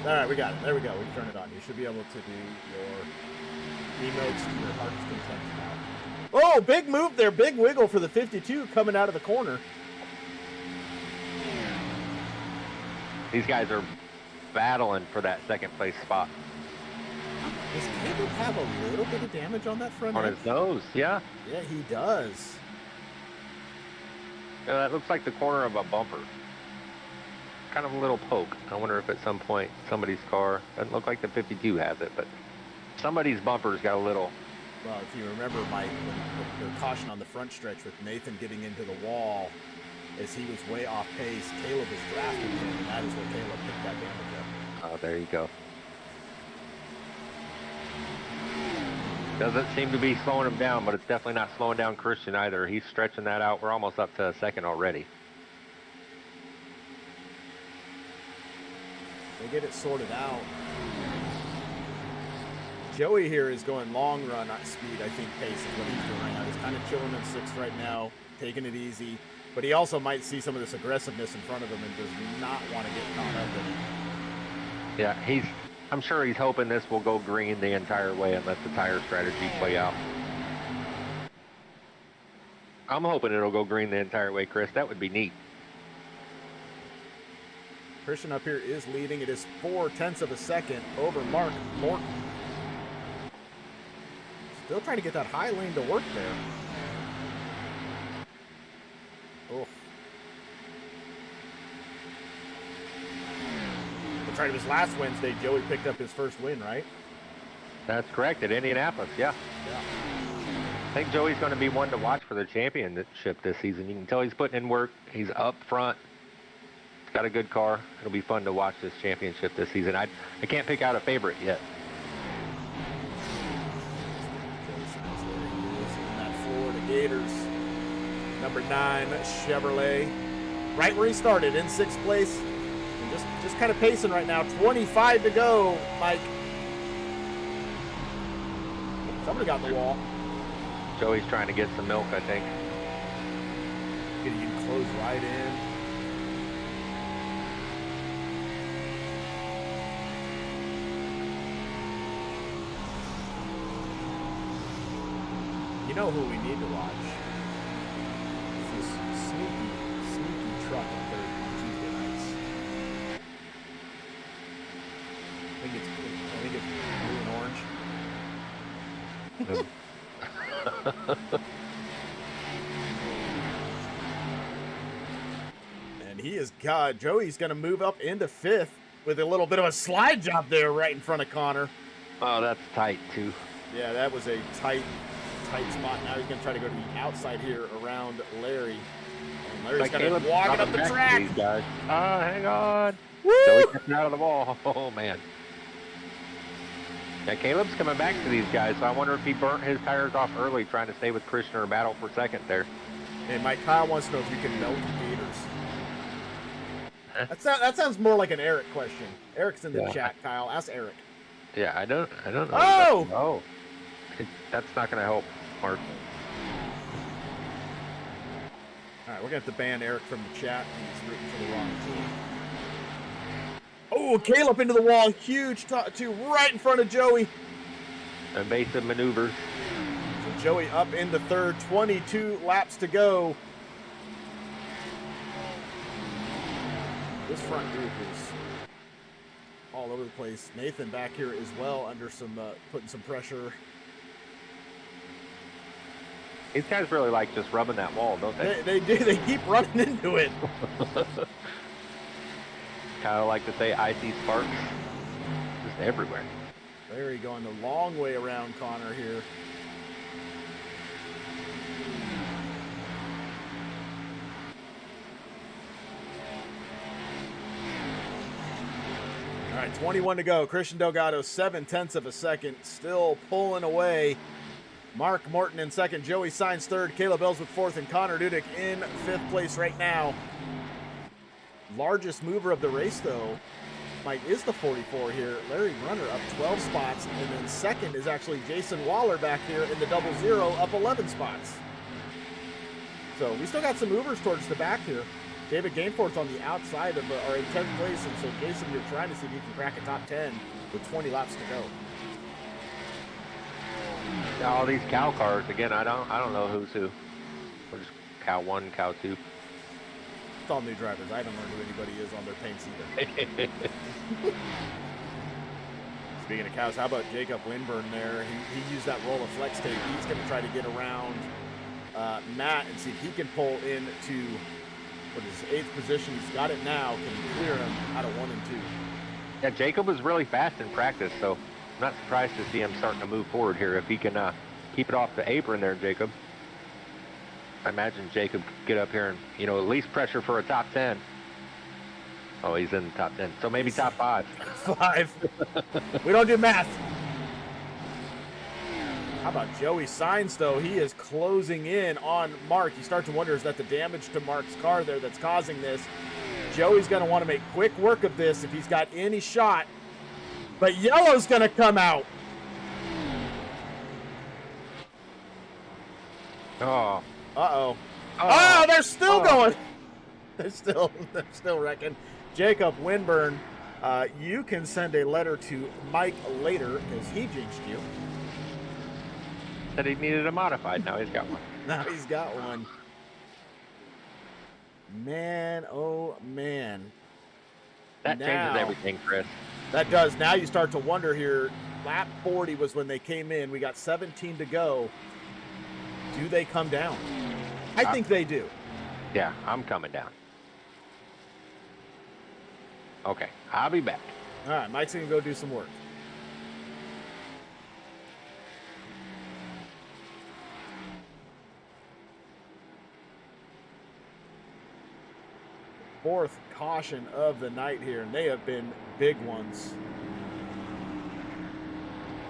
All right, we got it. There we go. We can turn it on. You should be able to do your emotes to your heart's content now. Oh, big move there. Big wiggle for the 52 coming out of the corner. These guys are battling for that second place spot. Does Caleb have a little bit of damage on that front On end? his nose, yeah. Yeah, he does. Yeah, that looks like the corner of a bumper. Kind of a little poke. I wonder if at some point somebody's car, doesn't look like the 52 has it, but somebody's bumper's got a little. Well, if you remember, Mike, when the caution on the front stretch with Nathan getting into the wall as he was way off pace, Caleb was drafting him, and that is where Caleb picked that damage up. Oh, there you go. Doesn't seem to be slowing him down, but it's definitely not slowing down Christian either. He's stretching that out. We're almost up to a second already. They get it sorted out. Joey here is going long run at speed, I think, pace is what he's doing right now. He's kind of chilling in 6th right now, taking it easy. But he also might see some of this aggressiveness in front of him and does not want to get caught up in it. Yeah, I'm sure he's hoping this will go green the entire way and let the tire strategy play out. I'm hoping it'll go green the entire way, Chris. That would be neat. Christian up here is leading. It is 0.4 of a second over Mark Morton. Still trying to get that high lane to work there. Oh. That's right. It was last Wednesday. Joey picked up his first win, right? That's correct, at Indianapolis, yeah. I think Joey's going to be one to watch for the championship this season. You can tell he's putting in work. He's up front. He's got a good car. It'll be fun to watch this championship this season. I can't pick out a favorite yet. That Florida Gators. Number 9, Chevrolet. Right where he started, in 6th place. And just kind of pacing right now. 25 to go, Mike. Somebody got in the wall. Joey's trying to get some milk, I think. You can close right in. You know who we need to watch? This sneaky truck up there on Tuesday nights. I think it's blue and orange. And he is Joey's going to move up into 5th with a little bit of a slide job there right in front of Connor. Oh, that's tight, too. Yeah, that was a tight spot. Now he's going to try to go to the outside here around Larry. And Larry's going to walk up the track. These guys. Hang on. Woo! Joey getting out of the wall. Oh, man. Yeah, Caleb's coming back to these guys, so I wonder if he burnt his tires off early trying to stay with Christian or battle for second there. And Mike, Kyle wants to know if you can melt gators. That sounds more like an Eric question. Eric's in the chat, Kyle. Ask Eric. Yeah, I don't know. Oh! That's not going to help, Mark. All right, we're going to have to ban Eric from the chat. He's rooting for the wrong team. Oh, Caleb into the wall. Huge two right in front of Joey. Evasive maneuvers. So Joey up into 3rd. 22 laps to go. This front group is all over the place. Nathan back here as well under some putting some pressure. These guys really like just rubbing that wall, don't they? They do. They keep running into it. Kind of like to say icy sparks just everywhere. Larry going the long way around Connor here. All right, 21 to go. Christian Delgado, 7/10 of a second, still pulling away. Mark Morton in 2nd, Joey Sainz 3rd, Caleb Elswick 4th, and Connor Dudek in 5th place right now. Largest mover of the race, though, Mike, is the 44 here. Larry Brunner up 12 spots, and then 2nd is actually Jason Waller back here in the 00 up 11 spots. So we still got some movers towards the back here. David Gainforth on the outside of are in 10th place, and so Jason, you're trying to see if you can crack a top 10 with 20 laps to go. All these cow cars again. I don't know who's who. We're just cow 1, cow 2. It's all new drivers. I don't know who anybody is on their paints either. Speaking of cows, how about Jacob Winburn there? He used that roll of flex tape. He's going to try to get around Matt and see if he can pull into what is 8th position. He's got it now. Can he clear him out of 1 and 2? Yeah, Jacob was really fast in practice, so I'm not surprised to see him starting to move forward here. If he can keep it off the apron there, Jacob. I imagine Jacob could get up here and, at least pressure for a top 10. Oh, he's in the top 10. So maybe top 5. 5. We don't do math. How about Joey Sainz, though? He is closing in on Mark. You start to wonder, is that the damage to Mark's car there that's causing this? Joey's going to want to make quick work of this if he's got any shot. But yellow's going to come out. Oh. Uh-oh. Oh, they're still going. They're still wrecking. Jacob Winburn, you can send a letter to Mike later because he jinxed you. Said he needed a modified. Now he's got one. Now he's got one. Man, oh man. That changes everything, Chris. That does. Now you start to wonder here, lap 40 was when they came in. We got 17 to go. Do they come down? I think they do. Yeah, I'm coming down. Okay, I'll be back. All right, Mike's going to go do some work. Fourth caution of the night here, and they have been big ones.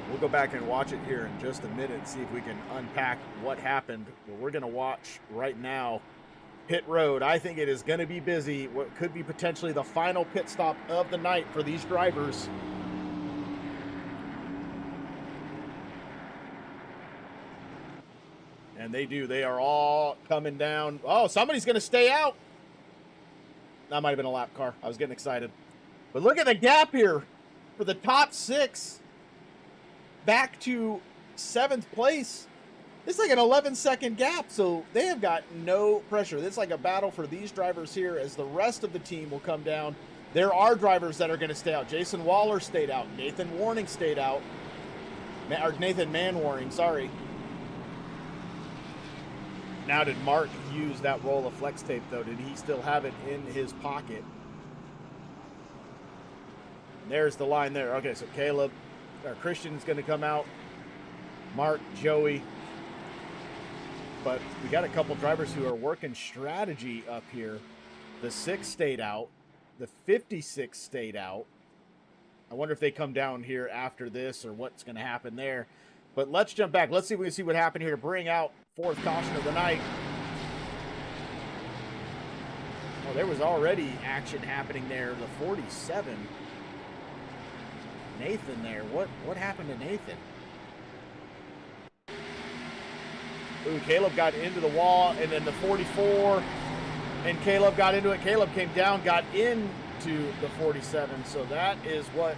We'll go back and watch it here in just a minute and see if we can unpack what happened. But we're going to watch right now pit road. I think it is going to be busy. What could be potentially the final pit stop of the night for these drivers. And they do. They are all coming down. Oh, somebody's going to stay out. That might have been a lap car. I was getting excited. But look at the gap here for the top 6. Back to 7th place. It's like an 11-second gap, so they have got no pressure. It's like a battle for these drivers here as the rest of the team will come down. There are drivers that are going to stay out. Jason Waller stayed out. Nathan Warning stayed out. Or Nathan Manwaring, sorry. Now, did Mark use that roll of flex tape, though? Did he still have it in his pocket? There's the line there. Okay, so Caleb, or Christian's going to come out. Mark, Joey. But we got a couple drivers who are working strategy up here. The 6 stayed out. The 56 stayed out. I wonder if they come down here after this or what's going to happen there. But let's jump back. Let's see if we can see what happened here to bring out 4th caution of the night. Oh, there was already action happening there. The 47. Nathan there. What happened to Nathan? Ooh, Caleb got into the wall, and then the 44, and Caleb got into it. Caleb came down, got into the 47. So that is what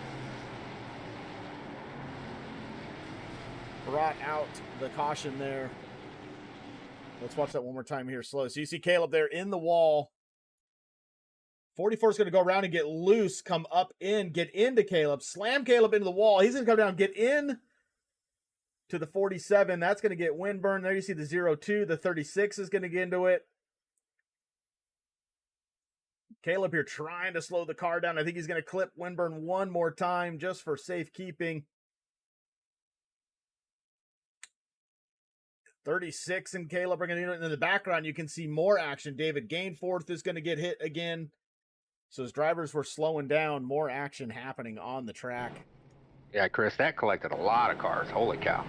brought out the caution there. Let's watch that one more time here slow. So you see Caleb there in the wall. 44 is going to go around and get loose, come up in, get into Caleb, slam Caleb into the wall. He's going to come down, get in to the 47. That's going to get Winburn. There you see the 02. The 36 is going to get into it. Caleb here trying to slow the car down. I think he's going to clip Winburn one more time just for safekeeping. 36 and Caleb are going to do it. In the background, you can see more action. David Gainforth is going to get hit again. So as drivers were slowing down, more action happening on the track. Yeah, Chris, that collected a lot of cars. Holy cow.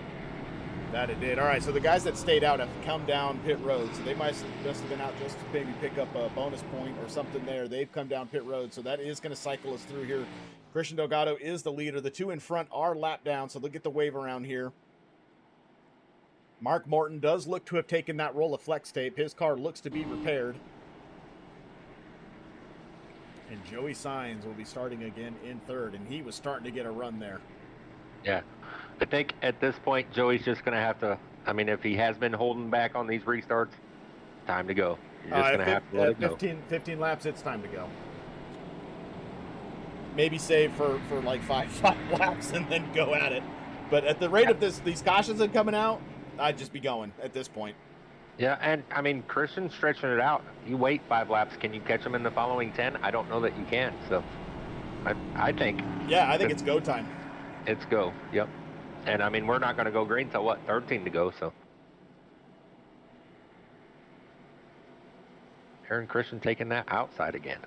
That it did. All right, so the guys that stayed out have come down pit road. So they must have been out just to maybe pick up a bonus point or something there. They've come down pit road. So that is going to cycle us through here. Christian Delgado is the leader. The 2 in front are lapped down, so they'll get the wave around here. Mark Morton does look to have taken that roll of flex tape. His car looks to be repaired. And Joey Sainz will be starting again in 3rd, and he was starting to get a run there. Yeah. I think at this point, Joey's just going to have to, I mean, if he has been holding back on these restarts, time to go. You're just going to have to let it go. 15 laps, it's time to go. Maybe save for like five laps and then go at it. But at the rate of these cautions that are coming out, I'd just be going at this point. Yeah, and I mean, Christian's stretching it out. You wait 5 laps. Can you catch him in the following 10? I don't know that you can. So I think. Yeah, I think it's go time. It's go. Yep. And I mean, we're not going to go green till what? 13 to go. So Aaron Christian taking that outside again.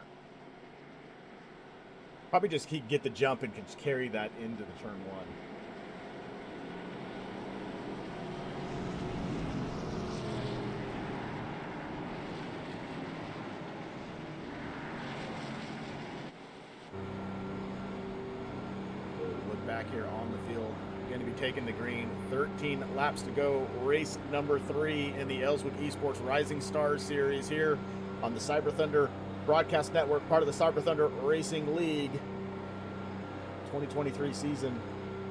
Probably just get the jump and can carry that into the turn 1. Back here on the field, going to be taking the green. 13 laps to go. Race number 3 in the Elswick E-Sports Rising Stars Series here on the Cyber Thunder Broadcast Network, part of the Cyber Thunder Racing League 2023 season.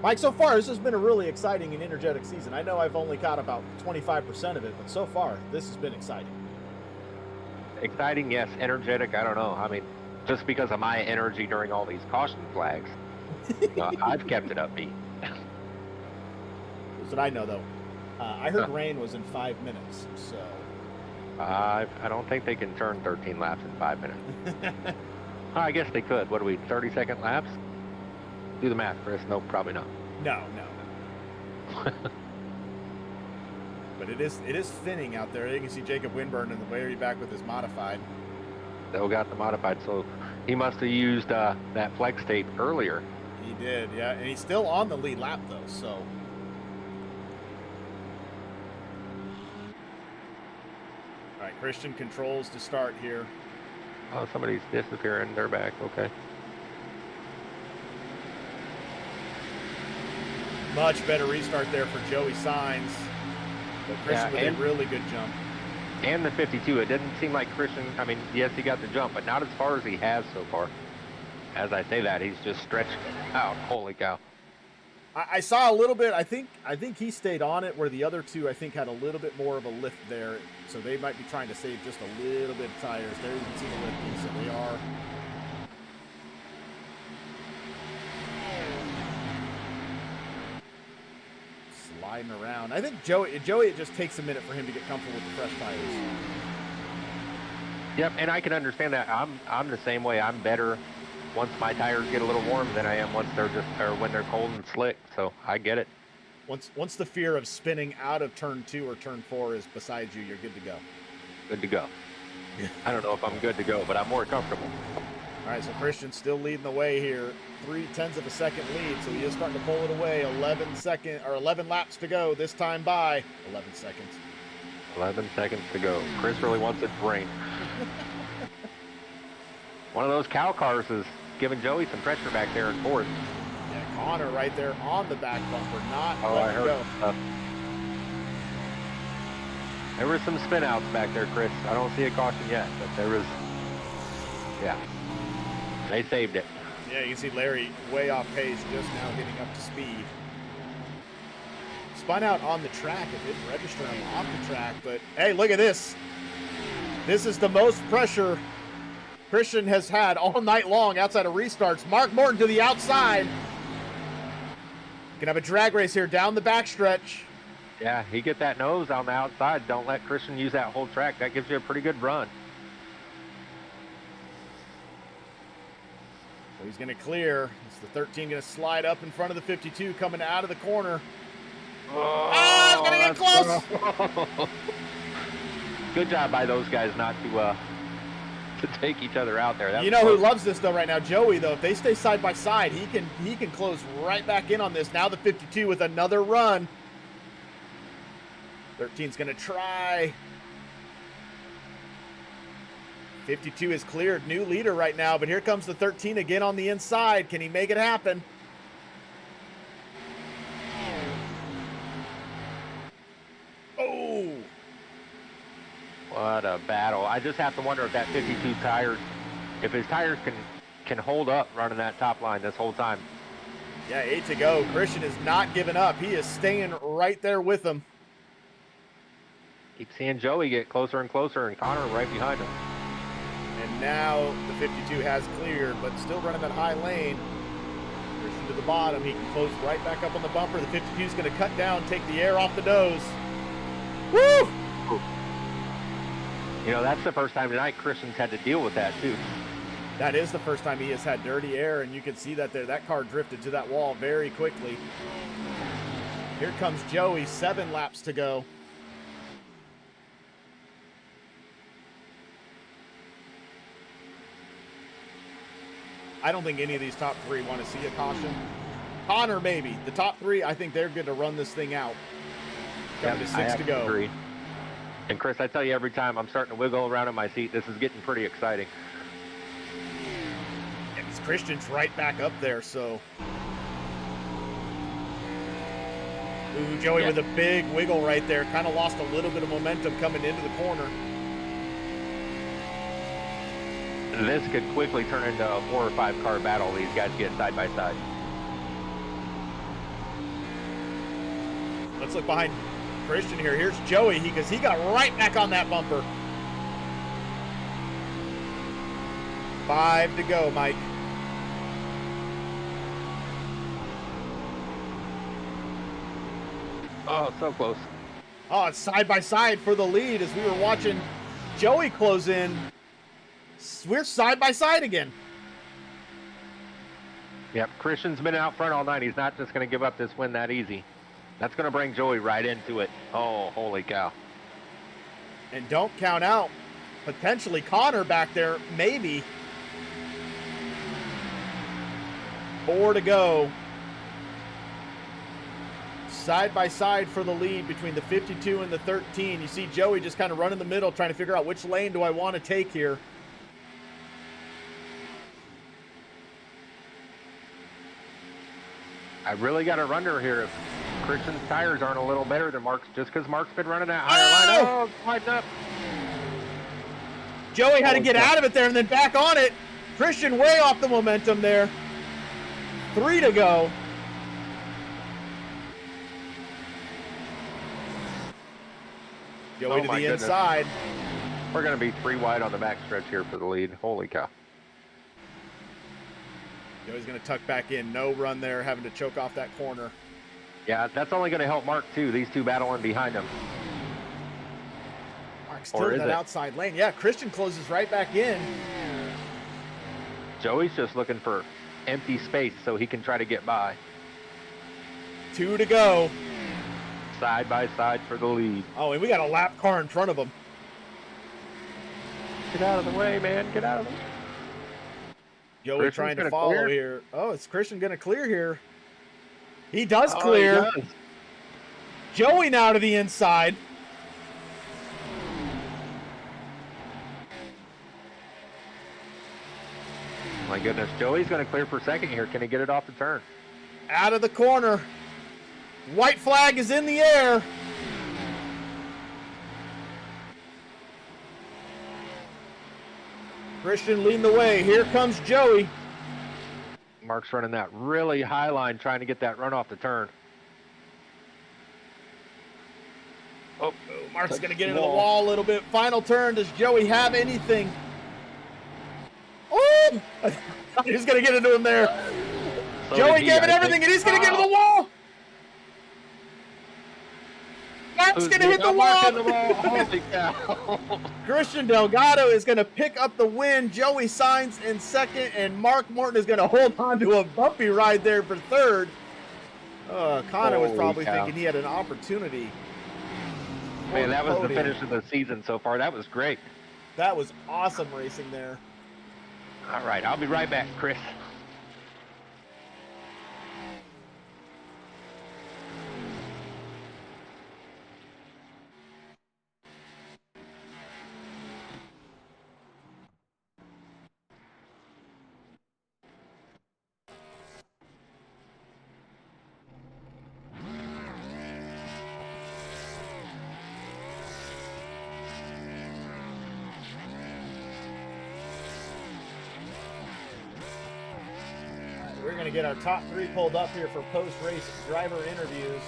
Mike, so far this has been a really exciting and energetic season. I know I've only caught about 25% of it, but so far this has been exciting. Exciting, yes. Energetic, I don't know. I mean, just because of my energy during all these caution flags, I've kept it upbeat. That's what I know, though. I heard rain was in 5 minutes, so. I don't think they can turn 13 laps in 5 minutes. I guess they could. What are we, 30-second laps? Do the math, Chris. No, probably not. No. But it is thinning out there. You can see Jacob Winburn in the way back with his modified. Still got the modified, so he must have used that flex tape earlier. He did, yeah. And he's still on the lead lap, though, so. All right, Christian controls to start here. Oh, somebody's disappearing. They're back. Okay. Much better restart there for Joey Sainz. But Christian with a really good jump. And the 52. It didn't seem like Christian, I mean, yes, he got the jump, but not as far as he has so far. As I say that, he's just stretched out. Holy cow. I saw a little bit. I think he stayed on it, where the other two, I think, had a little bit more of a lift there. So they might be trying to save just a little bit of tires. There you can see the lift piece, so they are. Sliding around. I think Joey, it just takes a minute for him to get comfortable with the fresh tires. Yep, and I can understand that. I'm the same way. I'm better once my tires get a little warm than I am once they're when they're cold and slick. So I get it. Once the fear of spinning out of turn 2 or turn 4 is beside you, you're good to go. Good to go. I don't know if I'm good to go, but I'm more comfortable. All right, so Christian's still leading the way here. 0.3 of a second lead, so he is starting to pull it away. 11 laps to go. This time by 11 seconds. 11 seconds to go. Chris really wants it to rain. One of those cow cars is giving Joey some pressure back there in fourth. Yeah, Connor right there on the back bumper, not I heard go. There were some spin outs back there, Chris. I don't see a caution yet, but there was, yeah. They saved it. Yeah, you can see Larry way off pace, just now getting up to speed. Spun out on the track. It didn't register him off the track, but hey, look at this. This is the most pressure Christian has had all night long outside of restarts. Mark Morton to the outside. Can have a drag race here down the backstretch. Yeah, he get that nose on the outside. Don't let Christian use that whole track. That gives you a pretty good run. So he's going to clear. It's the 13 going to slide up in front of the 52 coming out of the corner. Oh, it's going to get close. Good job by those guys not to take each other out there. You know who loves this though right now? Joey though. If they stay side by side, he can close right back in on this. Now the 52 with another run. 13's going to try. 52 is cleared. New leader right now, but here comes the 13 again on the inside. Can he make it happen? Oh! What a battle. I just have to wonder if that 52 tires, if his tires can hold up running that top line this whole time. Yeah, 8 to go. Christian is not giving up. He is staying right there with him. Keep seeing Joey get closer and closer, and Connor right behind him. And now the 52 has cleared, but still running that high lane. Christian to the bottom. He can close right back up on the bumper. The 52 is going to cut down, take the air off the nose. Woo! You know, that's the first time tonight Christian's had to deal with that, too. That is the first time he has had dirty air, and you can see that there. That car drifted to that wall very quickly. Here comes Joey, 7 laps to go. I don't think any of these top 3 want to see a caution. Connor, maybe. The top 3, I think they're going to run this thing out. Coming to 6 to go. Agree. And Chris, I tell you every time I'm starting to wiggle around in my seat, this is getting pretty exciting. And Christian's right back up there, so. Ooh, Joey with a big wiggle right there. Kind of lost a little bit of momentum coming into the corner. This could quickly turn into a 4 or 5 car battle. These guys get side by side. Let's look behind Christian here. Here's Joey, because he got right back on that bumper. 5 to go, Mike. Oh, so close. Oh, it's side by side for the lead as we were watching Joey close in. We're side by side again. Yep, Christian's been out front all night. He's not just going to give up this win that easy. That's going to bring Joey right into it. Oh, holy cow. And don't count out potentially Connor back there, maybe. 4 to go. Side by side for the lead between the 52 and the 13. You see Joey just kind of run in the middle trying to figure out which lane do I want to take here. I really got to wonder here if Christian's tires aren't a little better than Mark's, just because Mark's been running that higher line. Oh, it's widen up. Joey had to get out of it there and then back on it. Christian way off the momentum there. 3 to go. Joey to the inside. We're going to be 3 wide on the back stretch here for the lead. Holy cow. Joey's going to tuck back in. No run there, having to choke off that corner. Yeah, that's only going to help Mark, too. These two battling behind him. Mark's still in that outside lane. Yeah, Christian closes right back in. Joey's just looking for empty space so he can try to get by. 2 to go. Side by side for the lead. Oh, and we got a lap car in front of him. Get out of the way, man. Get out of the way. Joey trying to follow here. Oh, is Christian going to clear here? He does clear. He does. Joey now to the inside. My goodness, Joey's going to clear for second here. Can he get it off the turn? Out of the corner. White flag is in the air. Christian leading the way. Here comes Joey. Mark's running that really high line, trying to get that run off the turn. Oh, Mark's going to get into the wall a little bit. Final turn. Does Joey have anything? Oh! He's going to get into him there. So Joey gave it everything, and he's going to get into the wall. Mark's going to hit the wall. Holy cow. Christian Delgado is going to pick up the win. Joey Sainz in second, and Mark Morton is going to hold on to a bumpy ride there for third. Connor was probably thinking he had an opportunity. Man, that was the finish of the season so far. That was great. That was awesome racing there. All right, I'll be right back, Chris. We're going to get our top 3 pulled up here for post-race driver interviews.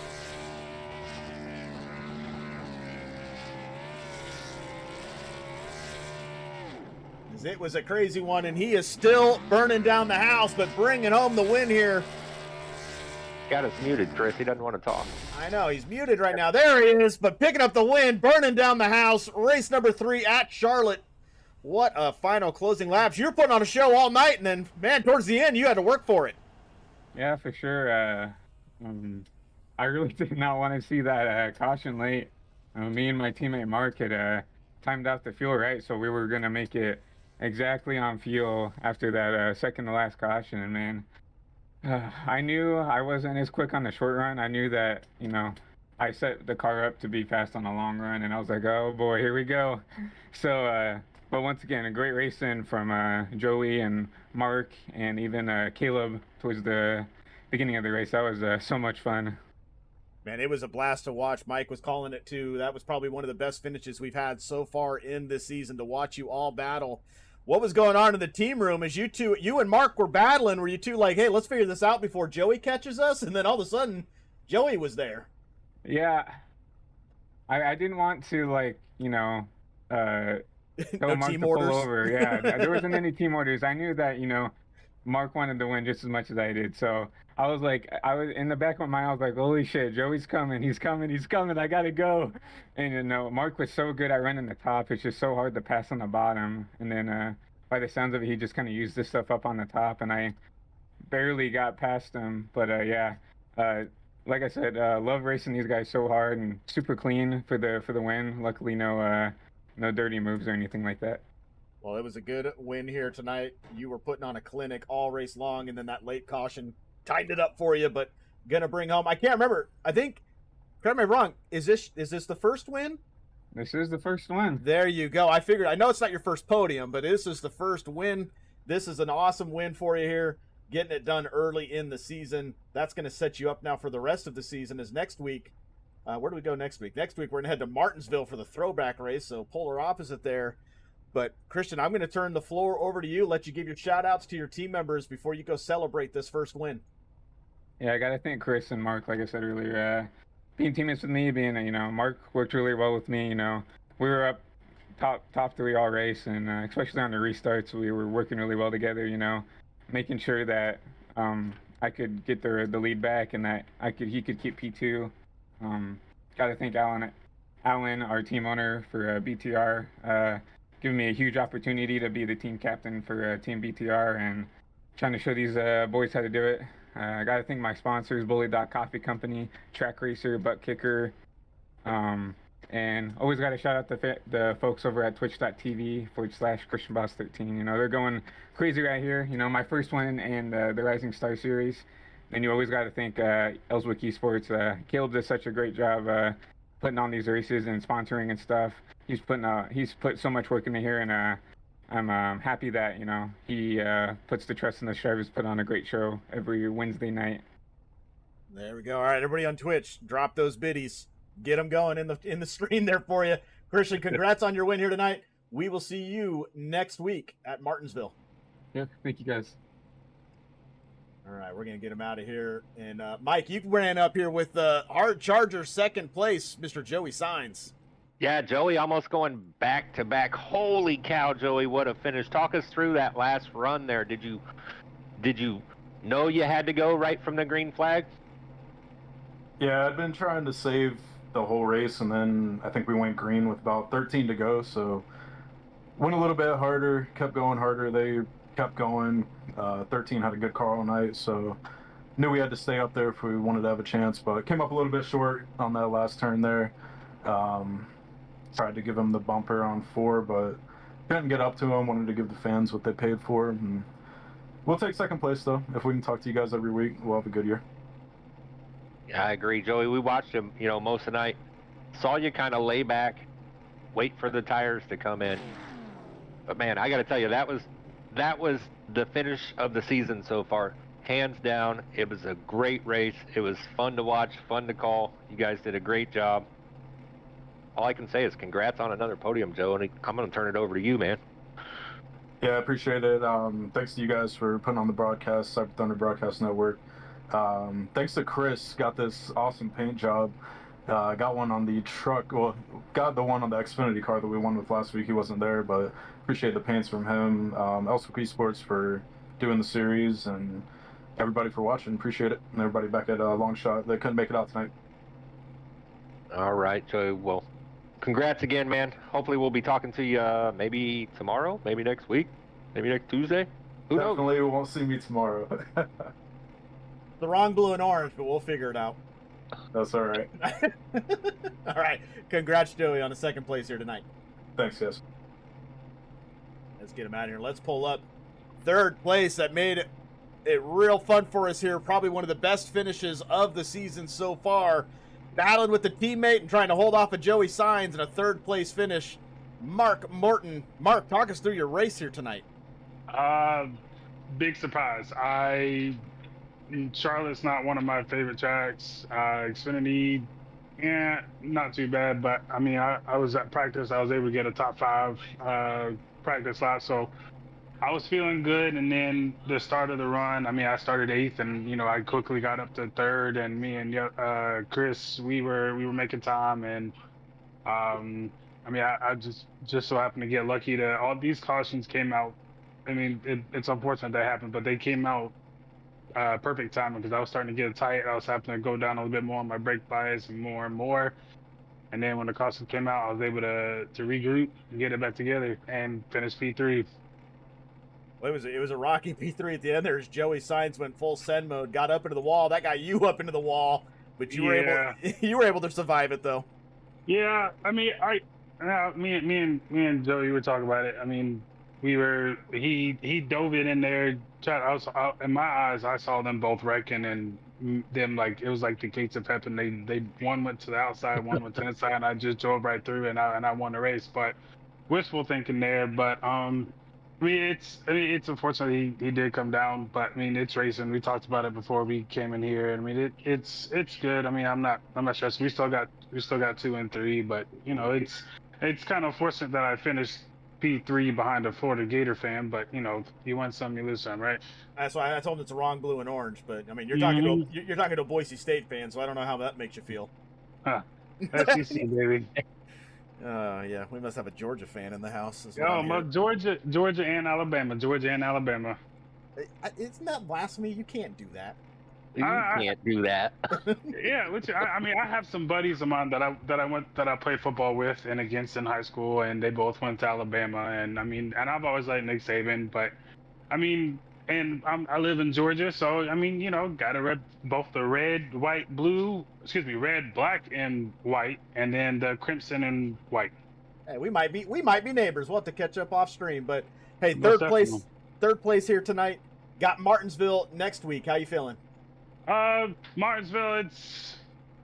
It was a crazy one, and he is still burning down the house, but bringing home the win here. Got us muted, Chris. He doesn't want to talk. I know, he's muted right now. There he is, but picking up the win, burning down the house. Race number 3 at Charlotte. What a final closing laps. You were putting on a show all night, and then, man, towards the end, you had to work for it. Yeah, for sure. I really did not want to see that caution late. Me and my teammate Mark had timed out the fuel right, so we were going to make it exactly on fuel after that second to last caution. And man, I knew I wasn't as quick on the short run. I knew that, you know, I set the car up to be fast on the long run, and I was like, oh boy, here we go. So, but once again, a great racing from Joey and Mark and even Caleb towards the beginning of the race. That was so much fun. Man, it was a blast to watch. Mike was calling it too. That was probably one of the best finishes we've had so far in this season, to watch you all battle. What was going on in the team room as you and Mark were battling? Were you two like, hey, let's figure this out before Joey catches us? And then all of a sudden, Joey was there. Yeah. I didn't want to, like, you know, tell No Mark team to orders. pull over. Yeah, there wasn't any team orders. I knew that, you know, Mark wanted to win just as much as I did. So I was like, I was in the back of my mind, I was like, holy shit, Joey's coming, he's coming, he's coming, I gotta go. And Mark was so good at running the top. It's just so hard to pass on the bottom. And then by the sounds of it, he just kind of used this stuff up on the top, and I barely got past him. But yeah, uh, like I said, love racing these guys so hard and super clean for the win. Luckily, no dirty moves or anything like that. Well, it was a good win here tonight. You were putting on a clinic all race long, and then that late caution tightened it up for you. But gonna bring home. I can't remember. I think. Correct me if I'm wrong. Is this the first win? This is the first one. There you go. I figured. I know it's not your first podium, but this is the first win. This is an awesome win for you here. Getting it done early in the season. That's going to set you up now for the rest of the season. As next week, where do we go next week? Next week we're going to head to Martinsville for the throwback race. So polar opposite there. But Christian, I'm going to turn the floor over to you. Let you give your shout outs to your team members before you go celebrate this first win. Yeah, I got to thank Chris and Mark, like I said earlier. Being teammates with me, Mark worked really well with me. We were up top three all race, and especially on the restarts, we were working really well together. Making sure that I could get the lead back and that he could keep P2. Got to thank Alan, our team owner for BTR, giving me a huge opportunity to be the team captain for Team BTR and trying to show these boys how to do it. I got to thank my sponsors, Bully Coffee Company, Track Racer, Butt Kicker, and always got to shout out the folks over at twitch.tv/ChristianBoss13. They're going crazy right here. My first one and the Rising Star Series. And you always got to thank Elswick E-Sports. Caleb does such a great job putting on these races and sponsoring and stuff. He's put so much work into here, and I'm happy that he puts the trust in the drivers, put on a great show every Wednesday night. There we go. All right, everybody on Twitch, drop those biddies, get them going in the stream there for you. Christian, congrats on your win here tonight. We will see you next week at Martinsville. Yeah, thank you guys. All right, we're gonna get him out of here. And Mike, you ran up here with Hard Charger second place, Mr. Joey Signs. Yeah, Joey almost going back to back. Holy cow, Joey, what a finish. Talk us through that last run there. Did you know you had to go right from the green flag? Yeah, I'd been trying to save the whole race, and then I think we went green with about 13 to go, so went a little bit harder, kept going harder. They kept going. 13 had a good car all night, so knew we had to stay up there if we wanted to have a chance, but came up a little bit short on that last turn there. Tried to give him the bumper on 4, but couldn't get up to him. Wanted to give the fans what they paid for. And we'll take second place, though. If we can talk to you guys every week, we'll have a good year. Yeah, I agree, Joey. We watched him, most of the night. Saw you kind of lay back, wait for the tires to come in. But man, I got to tell you, that was the finish of the season so far. Hands down, it was a great race. It was fun to watch, fun to call. You guys did a great job. All I can say is congrats on another podium, Joe, and I'm going to turn it over to you, man. Yeah, I appreciate it. Thanks to you guys for putting on the broadcast, Cyber Thunder Broadcast Network. Thanks to Chris, got this awesome paint job. Got one on the truck, well, got the one on the Xfinity car that we won with last week. He wasn't there, but appreciate the paints from him. Elswick E-Sports for doing the series, and everybody for watching. Appreciate it. And everybody back at Long Shot that couldn't make it out tonight. All right, Joe. Well, congrats again, man. Hopefully we'll be talking to you maybe tomorrow, maybe next week, maybe next Tuesday. Who knows? Definitely won't see me tomorrow. The wrong blue and orange, but we'll figure it out. That's all right. All right. Congrats, Joey, on the second place here tonight. Thanks, guys. Let's get him out of here. Let's pull up third place. That made it real fun for us here. Probably one of the best finishes of the season so far. Battling with the teammate and trying to hold off of Joey Signs in a third place finish. Mark Morton. Mark, talk us through your race here tonight. Big surprise. Charlotte's not one of my favorite tracks. Xfinity, not too bad. But I mean, I was at practice. I was able to get a top 5 practice lap, so I was feeling good. And then the start of the run, I mean, I started 8th, and I quickly got up to 3rd. And me and Chris, we were making time. And I mean, I just so happened to get lucky to all these cautions came out I mean, it's unfortunate that happened, but they came out perfect timing because I was starting to get tight. I was having to go down a little bit more on my brake bias and more. And then when the caution came out, I was able to regroup and get it back together and finish P3. Well, it was a rocky P3 at the end. There's Joey Sainz went full send mode, got up into the wall. That got you up into the wall, but you were able to survive it though. Yeah, I mean, me and Joey were talking about it. I mean, he dove it in there. In my eyes, I saw them both wrecking and them like it was like the gates of heaven. They one went to the outside, one went to the inside, and I just drove right through and I won the race. But wishful thinking there. But it's unfortunate he did come down. But I mean, it's racing. We talked about it before we came in here. I mean, it's good. I mean, I'm not stressed. We still got 2 and 3, but you know, it's kind of fortunate that I finished P3 behind a Florida Gator fan, but you know, you win some, you lose some, right? That's why I told him it's the wrong blue and orange. But I mean, you're Mm-hmm. talking to a Boise State fan, so I don't know how that makes you feel. SEC, baby. Yeah, we must have a Georgia fan in the house. Georgia and Alabama. Isn't that blasphemy? You can't do that. You can't do that. Yeah, I mean, I have some buddies of mine that I played football with and against in high school, and they both went to Alabama. And I mean, and I've always liked Nick Saban, but I mean, and I live in Georgia, so I mean, you know, gotta rep both the red, white, blue. Excuse me, red, black, and white, and then the crimson and white. Hey, we might be neighbors. We'll have to catch up off stream. But hey, Most third place here tonight. Got Martinsville next week. How you feeling? Martinsville,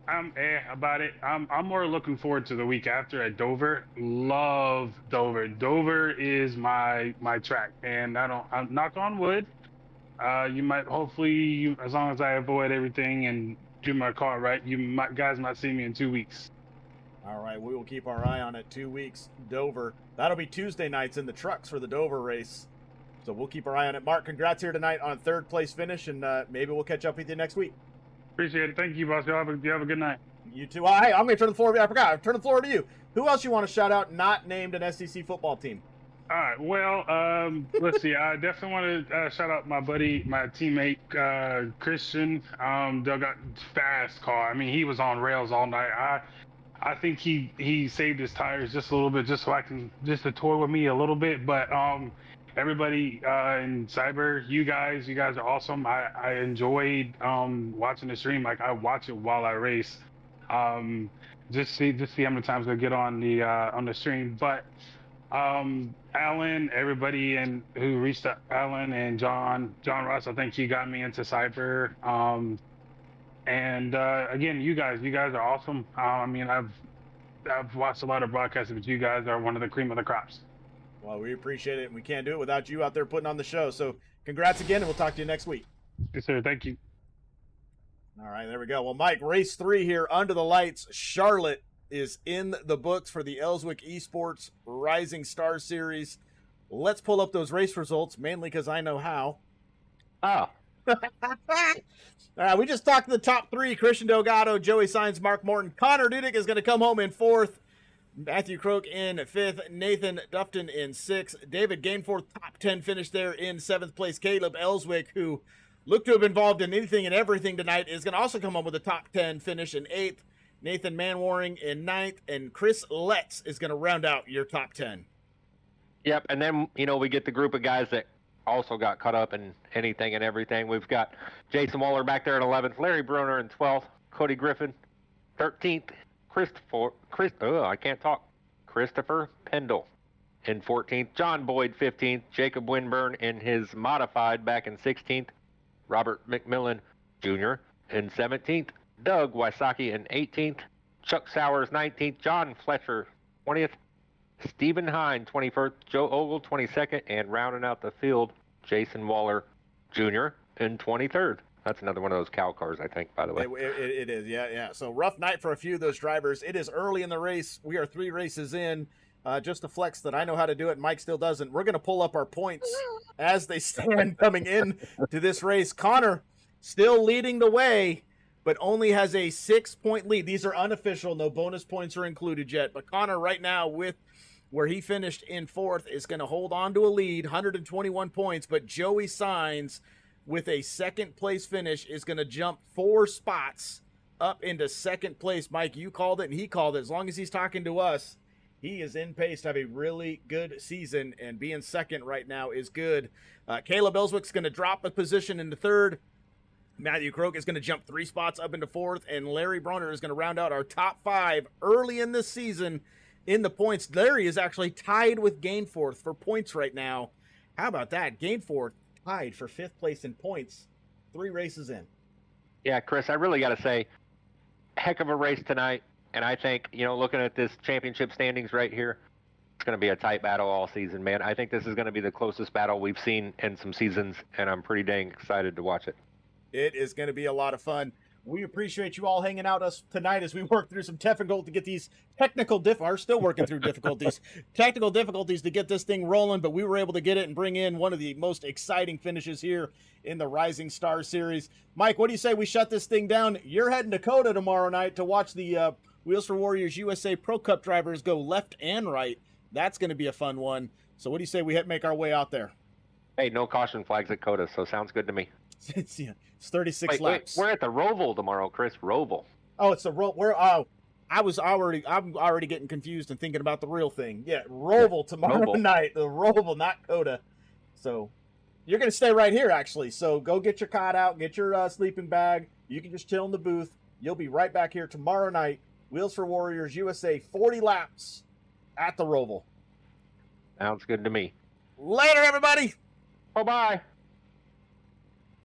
I'm about it. I'm more looking forward to the week after at Dover. Love Dover. Dover is my track, and I'm knock on wood. You might hopefully, as long as I avoid everything and do my car right, guys might see me in 2 weeks. All right, we will keep our eye on it. 2 weeks, Dover. That'll be Tuesday nights in the trucks for the Dover race. So we'll keep our eye on it. Mark, congrats here tonight on a third place finish, and maybe we'll catch up with you next week. Appreciate it. Thank you, boss. You have a good night. You too. Hey, I'm going to turn the floor. I forgot. I'll turn the floor to you. Who else you want to shout out not named an SEC football team? All right. Well, let's see. I definitely want to shout out my buddy, my teammate, Christian. Doug got fast car. I mean, he was on rails all night. I think he saved his tires just a little bit, just to toy with me a little bit. But everybody in Cyber, you guys are awesome. I enjoyed watching the stream. Like I watch it while I race. Just see how many times I get on the stream. But Alan, everybody who reached out, Alan and John Ross, I think he got me into Cyber. And again, you guys are awesome. I mean, I've watched a lot of broadcasts, but you guys are one of the cream of the crops. Well, we appreciate it, and we can't do it without you out there putting on the show. So congrats again, and we'll talk to you next week. Yes, sir. Thank you. All right, there we go. Well, Mike, race 3 here under the lights. Charlotte is in the books for the Elswick E-Sports Rising Star Series. Let's pull up those race results, mainly because I know how. Oh. We just talked to the top 3. Christian Delgado, Joey Sainz, Mark Morton. Connor Dudek is going to come home in 4th. Matthew Croak in 5th. Nathan Dufton in 6th. David Gainforth, top 10 finish there in 7th place. Caleb Elswick, who looked to have been involved in anything and everything tonight, is going to also come home with a top 10 finish in 8th. Nathan Manwaring in 9th. And Chris Letts is going to round out your top 10. Yep, and then, we get the group of guys that also got caught up in anything and everything. We've got Jason Waller back there in 11th, Larry Bruner in 12th, Cody Griffin 13th, Christopher Pendle in 14th, John Boyd 15th, Jacob Winburn in his modified back in 16th, Robert McMillan Jr. in 17th, Doug Wysocki in 18th, Chuck Sowers 19th, John Fletcher 20th, Stephen Hine 21st, Joe Ogle 22nd, and rounding out the field, Jason Waller Jr. in 23rd. That's another one of those cow cars, I think, by the way. It is, yeah. So rough night for a few of those drivers. It is early in the race. We are 3 races in. Just to flex that I know how to do it, Mike still doesn't. We're going to pull up our points as they stand coming in to this race. Connor still leading the way, but only has a 6-point lead. These are unofficial. No bonus points are included yet. But Connor right now with where he finished in 4th, is going to hold on to a lead, 121 points. But Joey Signs, with a 2nd place finish, is going to jump 4 spots up into 2nd place. Mike, you called it and he called it. As long as he's talking to us, he is in pace to have a really good season, and being 2nd right now is good. Caleb Elswick's going to drop a position into 3rd. Matthew Croak is going to jump 3 spots up into 4th, and Larry Bronner is going to round out our top 5 early in this season in the points. Larry is actually tied with Gainforth for points right now. How about that? Gainforth tied for 5th place in points, 3 races in. Yeah, Chris, I really got to say, heck of a race tonight. And I think, looking at this championship standings right here, it's going to be a tight battle all season, man. I think this is going to be the closest battle we've seen in some seasons, and I'm pretty dang excited to watch it. It is going to be a lot of fun. We appreciate you all hanging out us tonight as we work through some technical to get these technical still working through technical difficulties to get this thing rolling, but we were able to get it and bring in one of the most exciting finishes here in the Rising Star Series. Mike, what do you say we shut this thing down? You're heading to Coda tomorrow night to watch the Wheels for Warriors USA Pro Cup drivers go left and right. That's going to be a fun one. So what do you say we make our way out there? Hey, no caution flags at Coda, so sounds good to me. It's 36 laps. We're at the Roval tomorrow, Chris. Roval. Oh, it's the Roval. I'm already getting confused and thinking about the real thing. Yeah, Roval tomorrow night. The Roval, not Coda. So you're going to stay right here, actually. So go get your cot out, get your sleeping bag. You can just chill in the booth. You'll be right back here tomorrow night. Wheels for Warriors USA, 40 laps at the Roval. Sounds good to me. Later, everybody. Bye-bye.